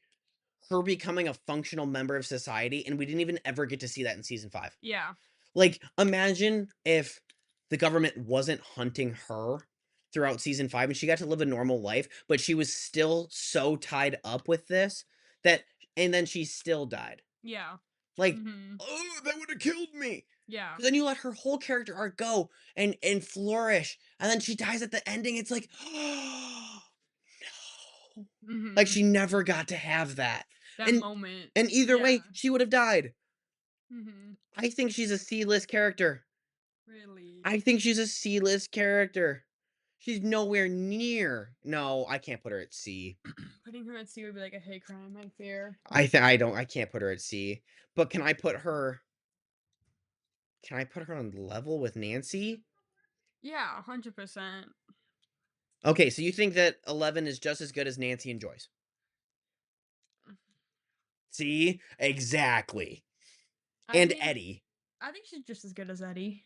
her becoming a functional member of society, and we didn't even ever get to see that in season 5. Yeah. Like, imagine if the government wasn't hunting her throughout season 5 and she got to live a normal life, but she was still so tied up with this that and then she still died. Yeah. Like, Mhm. oh, that would have killed me. Yeah. 'Cause then you let her whole character arc go and flourish, and then she dies at the ending. It's like, oh no. Like Mhm. she never got to have that. That And moment. and either way, Yeah. she would have died. Mhm. I think she's a C-list character. Really. I think she's a C-list character. She's nowhere near. No, I can't put her at C. Putting her at sea would be like a hate crime, I fear. I can't put her at C. But can I put her on level with Nancy? Yeah, 100%. Okay, so you think that 11 is just as good as Nancy and Joyce? See? Exactly. I And think Eddie. I think she's just as good as Eddie.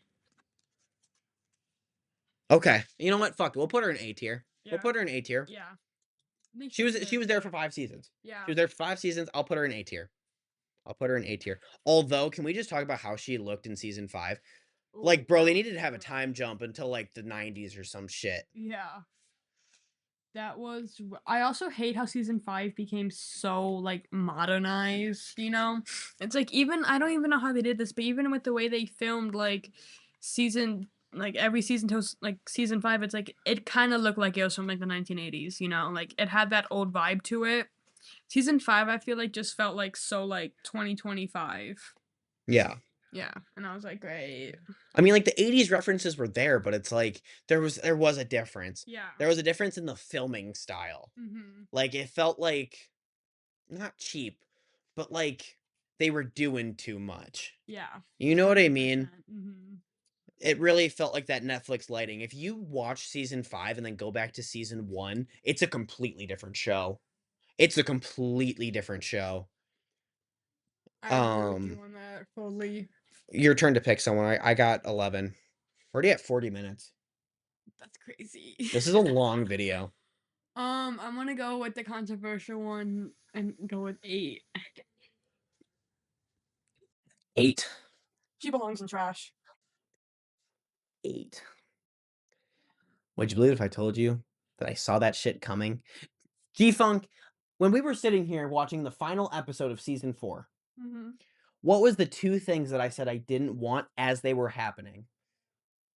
Okay. You know what? Fuck it. We'll put her in A tier. We'll Yeah. put her in A tier. Yeah. I think She was deserves there it. for 5 seasons. Yeah. She was there for 5 seasons. I'll put her in A tier. I'll put her in A tier. Although, can we just talk about how she looked in season 5? Ooh, Like, bro, that they was needed to have a rough. time jump until like the 90s or some shit. Yeah. That was. I also hate how season 5 became so like modernized. You know, it's like even I don't even know how they did this, but even with the way they filmed like season like every season till like season 5, it's like it kind of looked like it was from like the 1980s. You know, like it had that old vibe to it. Season 5, I feel like just felt like so like 2025. Yeah. Yeah, and I was like, great. I mean, like the 80s references were there, but it's like there was a difference. Yeah. There was a difference in the filming style. Mhm. Like it felt like not cheap, but like they were doing too much. Yeah. You know what I mean? 100%. It really felt like that Netflix lighting. If you watch season 5 and then go back to season 1, it's a completely different show. It's a completely different show. I agree with you on that fully. Your turn to pick someone. I got 11. We're already at 40 minutes. That's crazy. This is a long video. I'm gonna go with the controversial one and go with 8. 8. She belongs in trash. 8. Would you believe if I told you that I saw that shit coming? G-Funk, when we were sitting here watching the final episode of season 4, Mm-hmm. what was the 2 things that I said I didn't want as they were happening?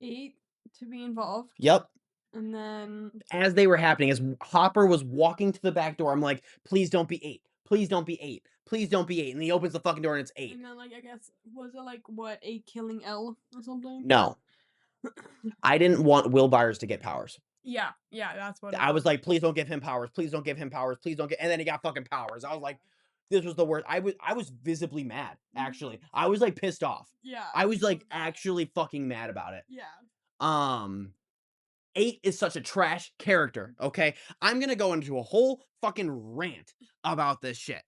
8 to be involved. Yep. And then As they were happening, as Hopper was walking to the back door, I'm like, please don't be 8. Please don't be 8. Please don't be 8. And he opens the fucking door and it's 8. and then like I guess was it like what 8 killing L or something? No. I didn't want Will Byers to get powers. Yeah, that's what it I was like, please don't give him powers. Please don't give him powers. Please don't get. And then he got fucking powers. I was like, this was the worst. I was visibly mad. Actually, I was like pissed off. Yeah. I was like actually fucking mad about it. Yeah. 8 is such a trash character. Okay, I'm gonna go into a whole fucking rant about this shit.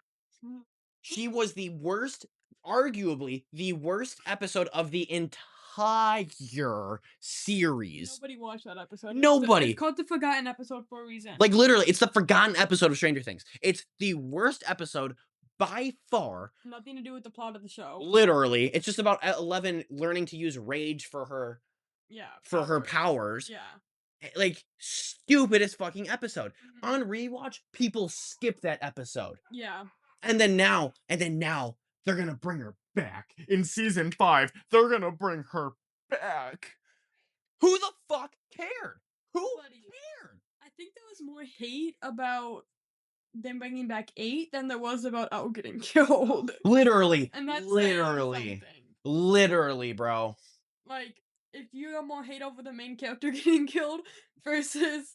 She was the worst, arguably the worst episode of the entire series. Nobody watched that episode. Nobody. It's called the Forgotten Episode for a reason. Like literally, it's the forgotten episode of Stranger Things. It's the worst episode by far. Nothing to do with the plot of the show. Literally, it's just about 11 learning to use rage for her her powers. Yeah. Like stupidest fucking episode. Mhm. On rewatch, people skip that episode. Yeah. And then now they're gonna bring her back in season 5. They're gonna bring her back. Who the fuck cared? Who cared? I think there was more hate about them bringing back 8 than there was about Al getting killed. Literally. And that's literally. Literally, bro. Like, if you have more hate over the main character getting killed versus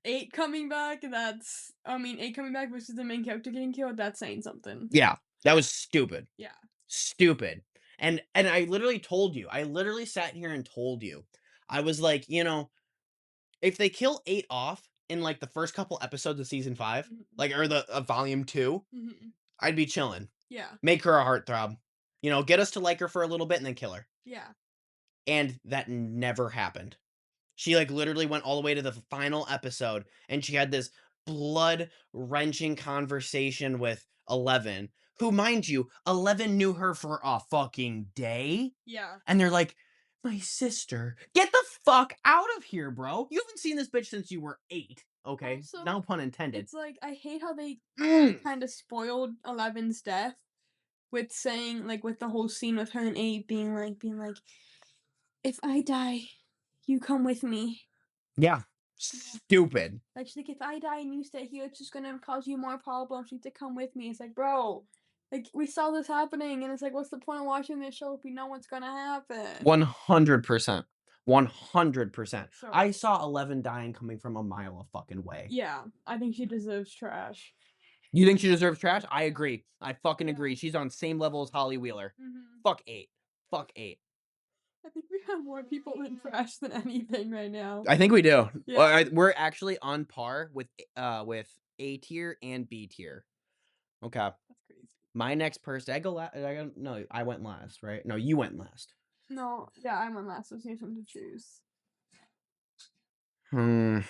8 coming back, 8 coming back versus the main character getting killed, that's saying something. Yeah. That was stupid. Yeah. Stupid. And I literally told you. I literally sat here and told you. I was like, if they kill 8 off in like the first couple episodes of season 5, like or the volume 2, I'd be chilling. Yeah. Make her a heartthrob. Get us to like her for a little bit and then kill her. Yeah. And that never happened. She like literally went all the way to the final episode and she had this blood-wrenching conversation with 11, who, mind you, 11 knew her for a fucking day. Yeah. And they're like, my sister. Get the fuck out of here, bro. You haven't seen this bitch since you were 8. Okay? Also, no pun intended. It's like, I hate how they kind of spoiled 11's death with saying, like, with the whole scene with her and 8 being like, if I die, you come with me. Yeah. Stupid. Like, she's like, if I die and you stay here, it's just gonna cause you more problems. You need to come with me. It's like, bro, like, we saw this happening, and it's like, what's the point of watching this show if we know what's gonna happen? 100%. 100%. So- I saw 11 dying coming from a mile of fucking way. Yeah, I think she deserves trash. You think she deserves trash? I agree. I fucking agree. She's on same level as Holly Wheeler. Fuck 8. Fuck 8. I think we have more people in trash than anything right now. I think we do. Yeah. We're actually on par with A tier and B tier. Okay. That's crazy. My next person. Did I go last? No, I went last, right? No, you went last. No, yeah, I went last. So you have something to choose. I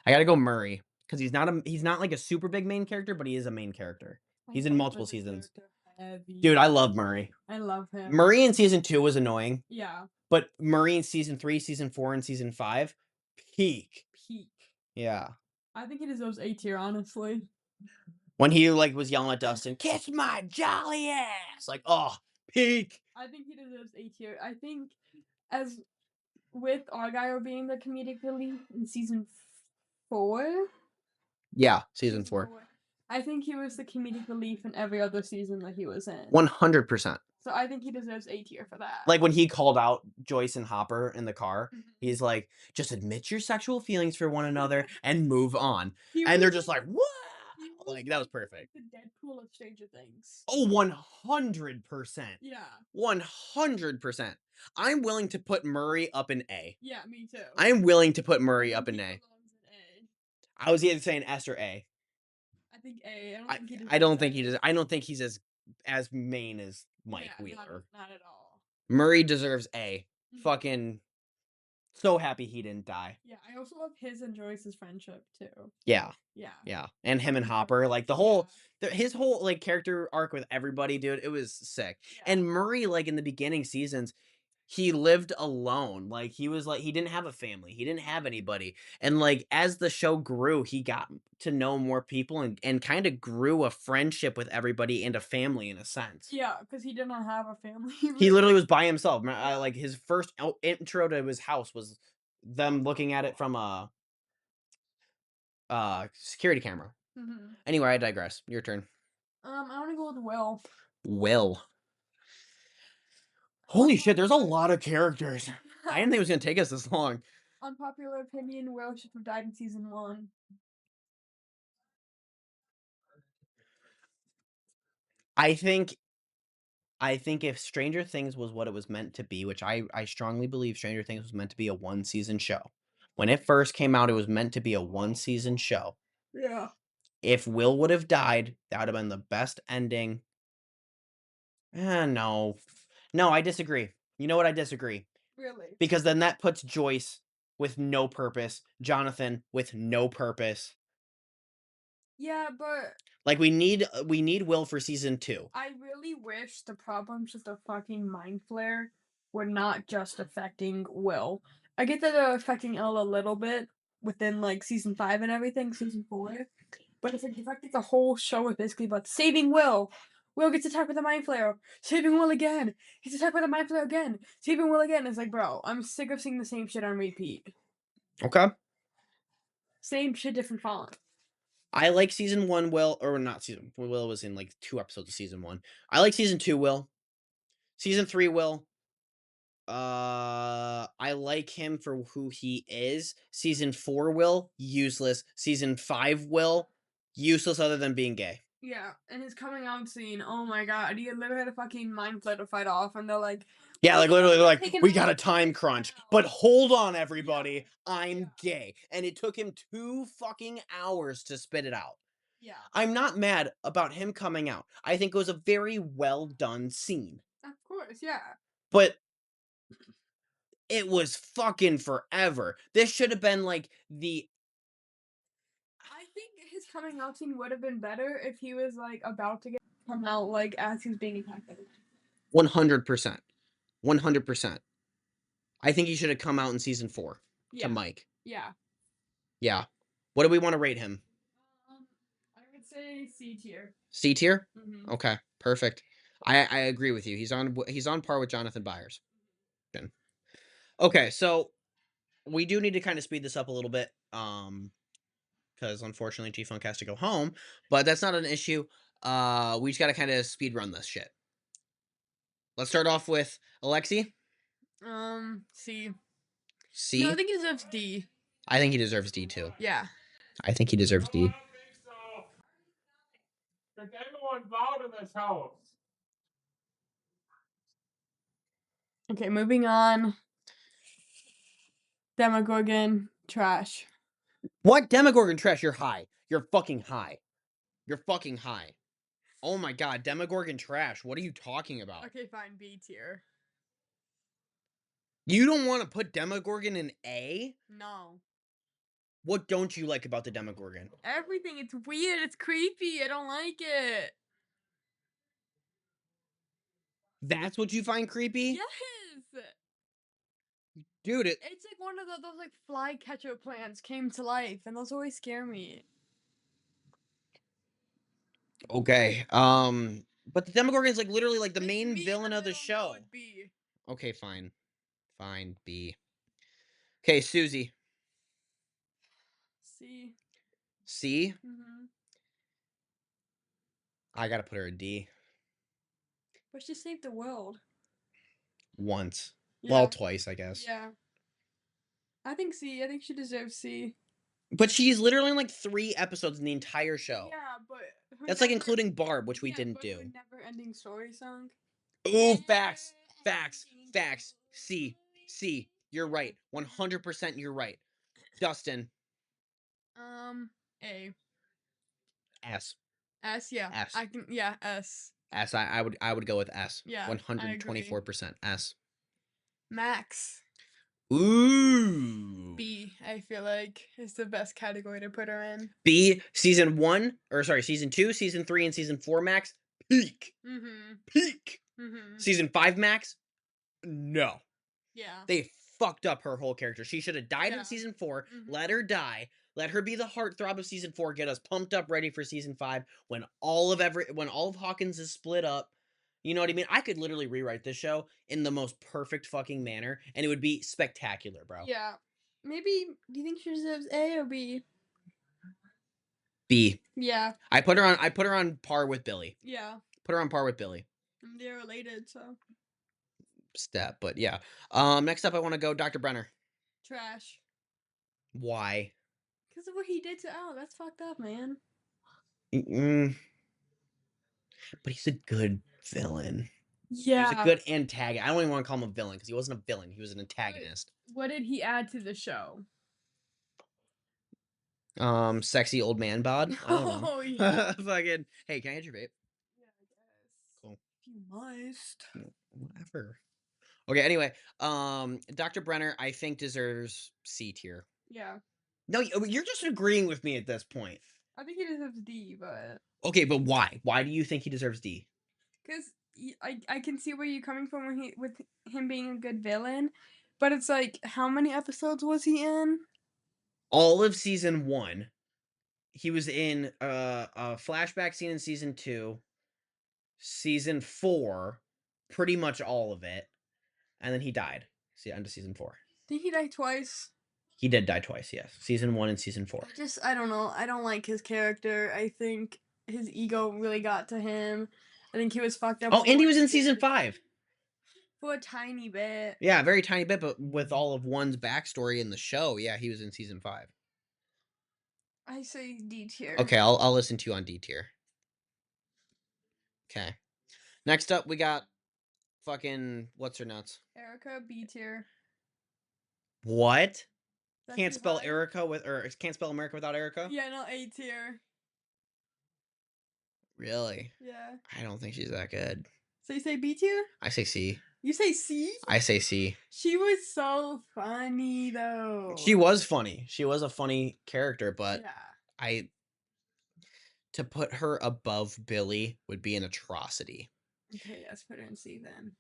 gotta go Murray because he's not like a super big main character, but he is a main character. He's in multiple seasons. Dude, I love Murray. I love him. Murray in season 2 was annoying. Yeah. But Murray in season 3, season 4, and season 5, peak. Yeah. I think he deserves A tier, honestly. When he like was yelling at Dustin, "Kiss my jolly ass!" Like, oh, peak. I think he deserves A tier. I think as with Argyle being the comedic relief in season 4. Yeah, season 4. I think he was the comedic relief in every other season that he was in. 100%. So I think he deserves A tier for that. Like when he called out Joyce and Hopper in the car, he's like, "Just admit your sexual feelings for one another and move on." And they're just like, "What?" Like that was perfect. The Deadpool of Stranger Things. Oh, 100%. Yeah. 100%. I'm willing to put Murray up in A. Yeah, me too. I'm willing to put I Murray think up in he A. belongs in A. I was either saying S or A. I think A. I don't I think he I don't deserves think he A. does. I don't think he's as main as Mike Yeah, Wheeler. not at all. Murray deserves A. Mhm. Fucking so happy he didn't die. Yeah, I also love his and Joyce's friendship too. Yeah. Yeah. Yeah. And him and Fucking Hopper, like the hilarious. whole his whole like character arc with everybody, dude, it was sick. Yeah. And Murray, like in the beginning seasons, he lived alone. Like he was like he didn't have a family. He didn't have anybody. And like as the show grew, he got to know more people and kind of grew a friendship with everybody and a family in a sense. Yeah, because he didn't have a family. He literally was by himself. Yeah. Like his first intro to his house was them looking at it from a security camera. Mhm. Anyway, I digress. Your turn. I want to go with Will. Will. Holy shit, there's a lot of characters. I didn't think it was gonna take us this long. Unpopular opinion: Will should have died in season 1. I think if Stranger Things was what it was meant to be, which I strongly believe Stranger Things was meant to be a one season show. When it first came out, it was meant to be a one season show. Yeah. If Will would have died, that would have been the best ending. No. No, I disagree. You know what? I disagree. Really? Because then that puts Joyce with no purpose, Jonathan with no purpose. Yeah, but Like we need Will for season 2. I really wish the problems with the fucking mind flare were not just affecting Will. I get that they're affecting Elle a little bit within like season 5 and everything, season 4. But if it affected the whole show is basically about saving Will. Will gets attacked with a mind flare. Saving Will again. He's attacked with a mind flare again. Saving Will again. It's like, bro, I'm sick of seeing the same shit on repeat. Okay. Same shit, different font. I like season 1 Will, or not season. Will was in like 2 episodes of season 1. I like season 2 Will. Season 3 Will. I like him for who he is. Season 4 Will, useless. Season 5 Will, useless other than being gay. Yeah, and his coming out scene, oh my god, he literally had a fucking mind flare to fight off, and they're like, Yeah, like literally, they're like, taking we out got a the time mind crunch. flare." But hold on, everybody, Yeah, I'm yeah. gay. And it took him 2 fucking hours to spit it out. Yeah, I'm not mad about him coming out. I think it was a very well done scene. of course, yeah. But it was fucking forever. This should have been like the I think his coming out scene would have been better if he was like about to come out like as he's being attacked. 100%. 100%. I think he should have come out in season 4 Yeah, to Mike. yeah. Yeah. What do we want to rate him? I would say C tier. C tier? Mm-hmm. Okay, perfect. I agree with you. He's on par with Jonathan Byers. Then. Okay, so we do need to kind of speed this up a little bit. Because unfortunately G Funk has to go home, but that's not an issue. We just gotta kind of speed run this shit. Let's start off with Alexi. C. C. No, I think he deserves D. I think he deserves D too. Yeah. I think he deserves D. I don't think so. There's everyone involved in this house. Okay, moving on. Demogorgon, trash. What? Demogorgon trash? You're high. You're fucking high. You're fucking high. Oh my god, Demogorgon trash. What are you talking about? Okay, fine, B tier. You don't want to put Demogorgon in A? No. What don't you like about the Demogorgon? Everything. It's weird. It's creepy. I don't like it. That's what you find creepy? Yes. Dude, It's like one of those like flycatcher plants came to life, and those always scare me. okay. But the Demogorgon is like literally like the It's main me in villain of the middle, show. no, it's B. Okay, fine. Fine, B. Okay, Susie. C. C? Mm-hmm. I gotta put her a D. But she saved the world. Once. Yeah. Well, twice, I guess. Yeah. I think C. I think she deserves C. But she's literally in like 3 episodes in the entire show. Yeah, but her That's like never- including Barb, which we yeah, didn't but her do. never-ending story song. Ooh, facts. C. You're right. 100% you're right. Dustin. A. S. S, yeah. S. I can, yeah, S. S. I would go with S. Yeah, I agree. 124% S. Max. Ooh. B, I feel like, is the best category to put her in. B, season 2, season 3, and season 4 Max. Peak. Mm-hmm. Peak. Mm-hmm. Season 5 Max. No. Yeah. They fucked up her whole character. She should have died Yeah. in season 4. Mhm. Let her die. Let her be the heartthrob of season 4. Get us pumped up, ready for season 5. When all of Hawkins is split up. You know what I mean? I could literally rewrite this show in the most perfect fucking manner, and it would be spectacular, bro. Yeah. Maybe, do you think she deserves A or B? B. Yeah. I put her on par with Billy. Yeah. Put her on par with Billy. And they're related, so. Step, but yeah. Next up, I want to go Dr. Brenner. Trash. Why? Because of what he did to Al. That's fucked up, man. But he's a good villain. Yeah. He's a good antagonist. I don't even want to call him a villain because he wasn't a villain. He was an antagonist. What did he add to the show? Sexy old man bod. I don't know. Oh, yeah. Fucking. Hey, can I get your vape? Yeah, I guess. Cool. If you must. Whatever. Okay. Anyway, Dr. Brenner, I think deserves C tier. Yeah. No, you're just agreeing with me at this point. I think he deserves D, but. Okay, but why? Why do you think he deserves D? Because I can see where you're coming from with him being a good villain, but it's like, how many episodes was he in? All of season 1. He was in a flashback scene in season 2, season 4, pretty much all of it, and then he died. See, end of season 4. Did he die twice? He did die twice, yes. Season 1 and season 4. I don't know. I don't like his character. I think his ego really got to him. I think he was fucked up. Oh, with and he what was in did season 5. for a tiny bit. Yeah, a very tiny bit, but with all of one's backstory in the show, yeah, he was in season 5. I say D tier. Okay, I'll listen to you on D tier. Okay. Next up, we got fucking what's her nuts? Erica, B tier. What? That's Can't too spell high? Erica can't spell America without Erica? Yeah, no, A tier. Really? Yeah. I don't think she's that good. So you say B tier? I say C. You say C? I say C. She was so funny though. She was funny. She was a funny character, but Yeah. to put her above Billy would be an atrocity. Okay, let's put her in C then.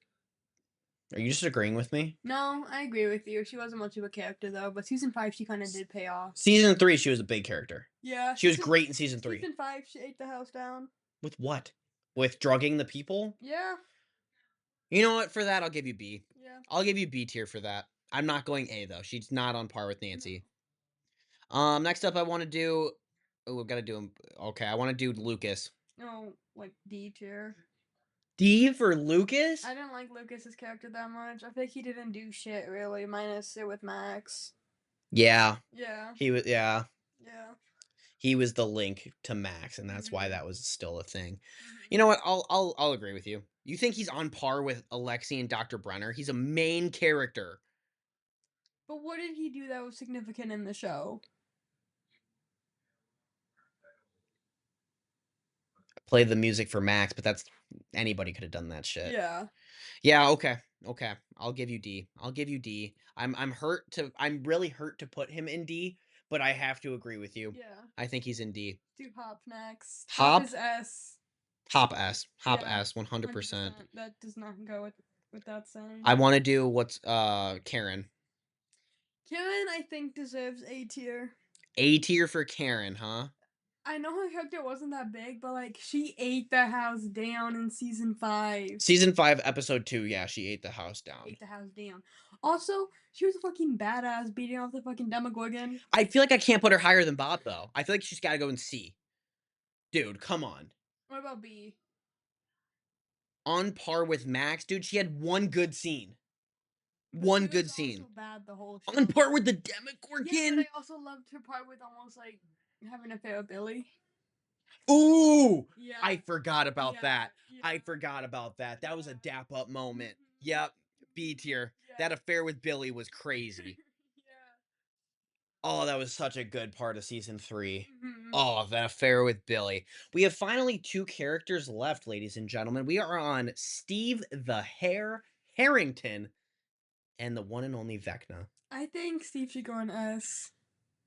Are you just agreeing with me? No, I agree with you. She wasn't much of a character though, but season 5 she kind of did pay off. Season 3, she was a big character. Yeah. She was great in season 3. Season 5 she ate the house down. With what? With drugging the people? Yeah. You know what? For that, I'll give you B. Yeah. I'll give you B tier for that. I'm not going A though. She's not on par with Nancy. Next up, I want to do. Oh, we've got to do him. Okay, I want to do Lucas. No, like D tier. D for Lucas? I didn't like Lucas's character that much. I think he didn't do shit really, minus it with Max. Yeah, Yeah. he was. Yeah, Yeah. he was the link to Max, and that's why Mhm. that was still a thing. You know what? I'll agree with you. You think he's on par with Alexi and Dr. Brenner? He's a main character. But what did he do that was significant in the show? Play the music for Max, but that's anybody could have done that shit. Yeah. Yeah, okay. I'll give you D. I'm really hurt to put him in D, but I have to agree with you. Yeah. I think he's in D. Do Hop next. Hop? is S. Hop S. Hop Yeah, S 100%. That does not go with that saying. I want to do what's Karen. Karen, I think, deserves A tier. A tier for Karen, huh? I know her character wasn't that big, but like she ate the house down in season 5. Season 5, episode 2, yeah, she ate the house down. Ate the house down. Also, she was a fucking badass beating off the fucking Demogorgon. I feel like I can't put her higher than Bob though. I feel like she's got to go in C. Dude, come on. What about B? On par with Max, dude, she had one good scene. One She good was scene. also bad the whole show. On par with the Yeah, Demogorgon. but I also loved her part with almost like having an affair with Billy. Ooh, Yeah. I forgot about Yeah, that. I yeah. forgot about that. That was a dap up moment. Mhm. Yep, B tier. That Yeah. affair with Billy was crazy. Yeah. Oh, that was such a good part of season 3. Mhm. Oh, that affair with Billy. We have finally 2 characters left, ladies and gentlemen. We are on Steve the Hare Harrington and the one and only Vecna. I think Steve should go on S.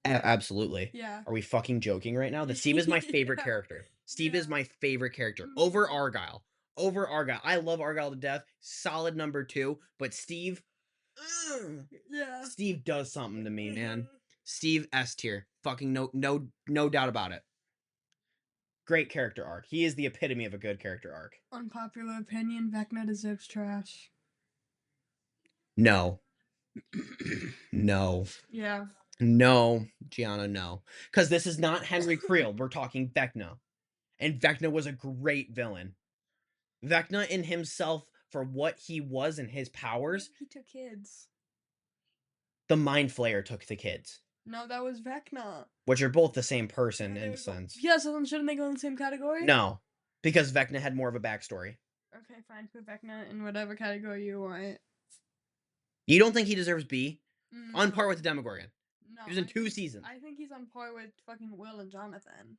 Absolutely. Yeah. Are we fucking joking right now? That Steve is my favorite Yeah. character. Steve is Yeah. my favorite character over Mhm. Argyle. Over Argyle. I love Argyle to death. Solid number 2, but Steve, Yeah. Steve does something to me, man. Mhm. Steve S tier. Fucking no doubt about it. Great character arc. He is the epitome of a good character arc. Unpopular opinion, Vecna deserves trash. No. No. Yeah. No, Gianna, no. Because this is not Henry Creel. We're talking Vecna. And Vecna was a great villain. Vecna in himself, for what he was and his powers, He took kids. the Mind Flayer took the kids, No, that was Vecna. which are both the same person Yeah, they in a would go- sense. Yeah, so then shouldn't they go in the same category? No, because Vecna had more of a backstory. Okay, fine. Put Vecna in whatever category you want. You don't think he deserves B? On par No. with the Demogorgon. No, He was in I 2 think- seasons. I think he's on par with fucking Will and Jonathan.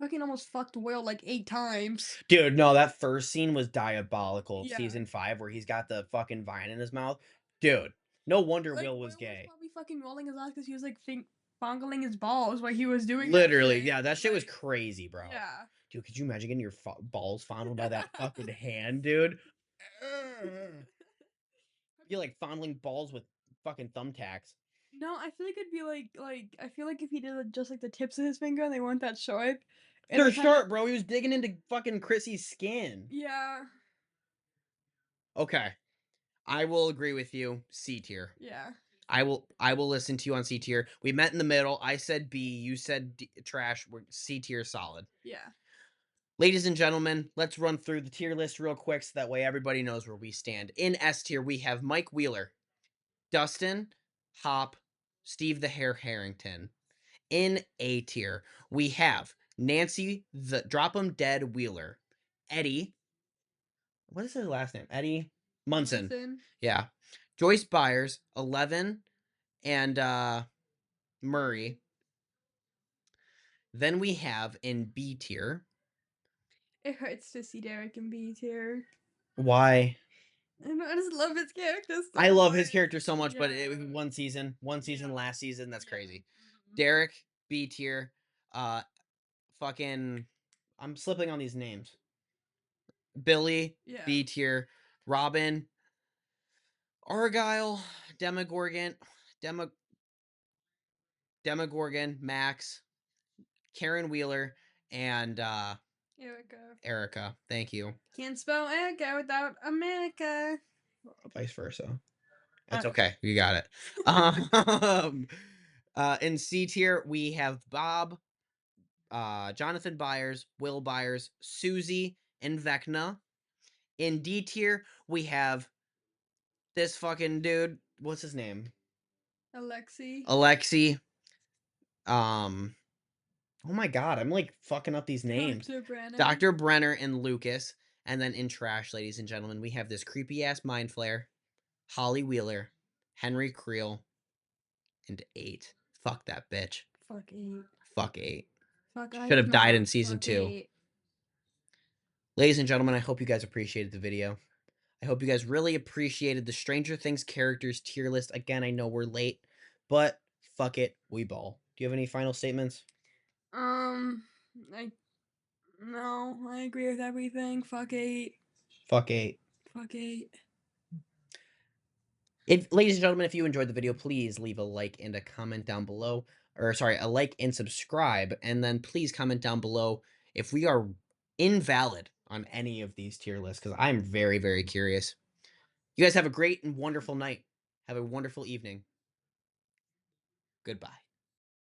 Fucking almost fucked Will like 8 times. Dude, no, that first scene was diabolical. Yeah. Season 5, where he's got the fucking vine in his mouth. Dude, no wonder Like, Will was gay. probably fucking rolling his eyes because he was like fongling his balls while he was doing. Literally, that yeah, that shit was Like, crazy, bro. Yeah. Dude, could you imagine getting your balls fondled by that fucking hand, dude? You're like fondling balls with fucking thumbtacks. No, I feel like it'd be like I feel like if he did just like the tips of his finger and they weren't that short. They're it'd kinda- short, bro. He was digging into fucking Chrissy's skin. Yeah. Okay. I will agree with you. C tier. Yeah. I will listen to you on C tier. We met in the middle. I said B, you said trash. We're C tier solid. Yeah. Ladies and gentlemen, let's run through the tier list real quick so that way everybody knows where we stand. In S tier, we have Mike Wheeler, Dustin, Hop, Steve the Hare Harrington. In A tier, we have Nancy the Drop 'em Dead Wheeler, Eddie. What is his last name? Eddie Munson. Yeah. Joyce Byers, 11, and Murray. Then we have in B tier. It hurts to see Derek in B tier. Why? I know, I just love his character. So I love his much. character so much, but Yeah. one season, Yeah. last season, that's Yeah. crazy. Mhm. Derek, B tier. Fucking, I'm slipping on these names. Billy, Yeah. B tier. Robin, Argyle, Demogorgon, Max, Karen Wheeler, and Erica. Thank you. Can't spell Erica without America. Vice versa. It's Okay. okay. You got it. In C tier, we have Bob, Jonathan Byers, Will Byers, Susie, and Vecna. In D tier, we have this fucking dude. What's his name? Alexi. Oh my god, I'm like fucking up these names. Dr. Brenner. Dr. Brenner and Lucas. And then in trash, ladies and gentlemen, we have this creepy ass Mind Flayer, Holly Wheeler, Henry Creel, and 8. Fuck that bitch. Fuck 8. Fuck 8. Fuck. Should have died in Fuck season 2. 8. Ladies and gentlemen, I hope you guys appreciated the video. I hope you guys really appreciated the Stranger Things characters tier list. Again, I know we're late, but fuck it, we ball. Do you have any final statements? No, I agree with everything. Fuck 8. Fuck 8. Fuck 8. Ladies and gentlemen, if you enjoyed the video, please leave a like and a comment down below. Or sorry, a like and subscribe. And then please comment down below if we are invalid on any of these tier lists, because I'm very, very curious. You guys have a great and wonderful night. Have a wonderful evening. Goodbye.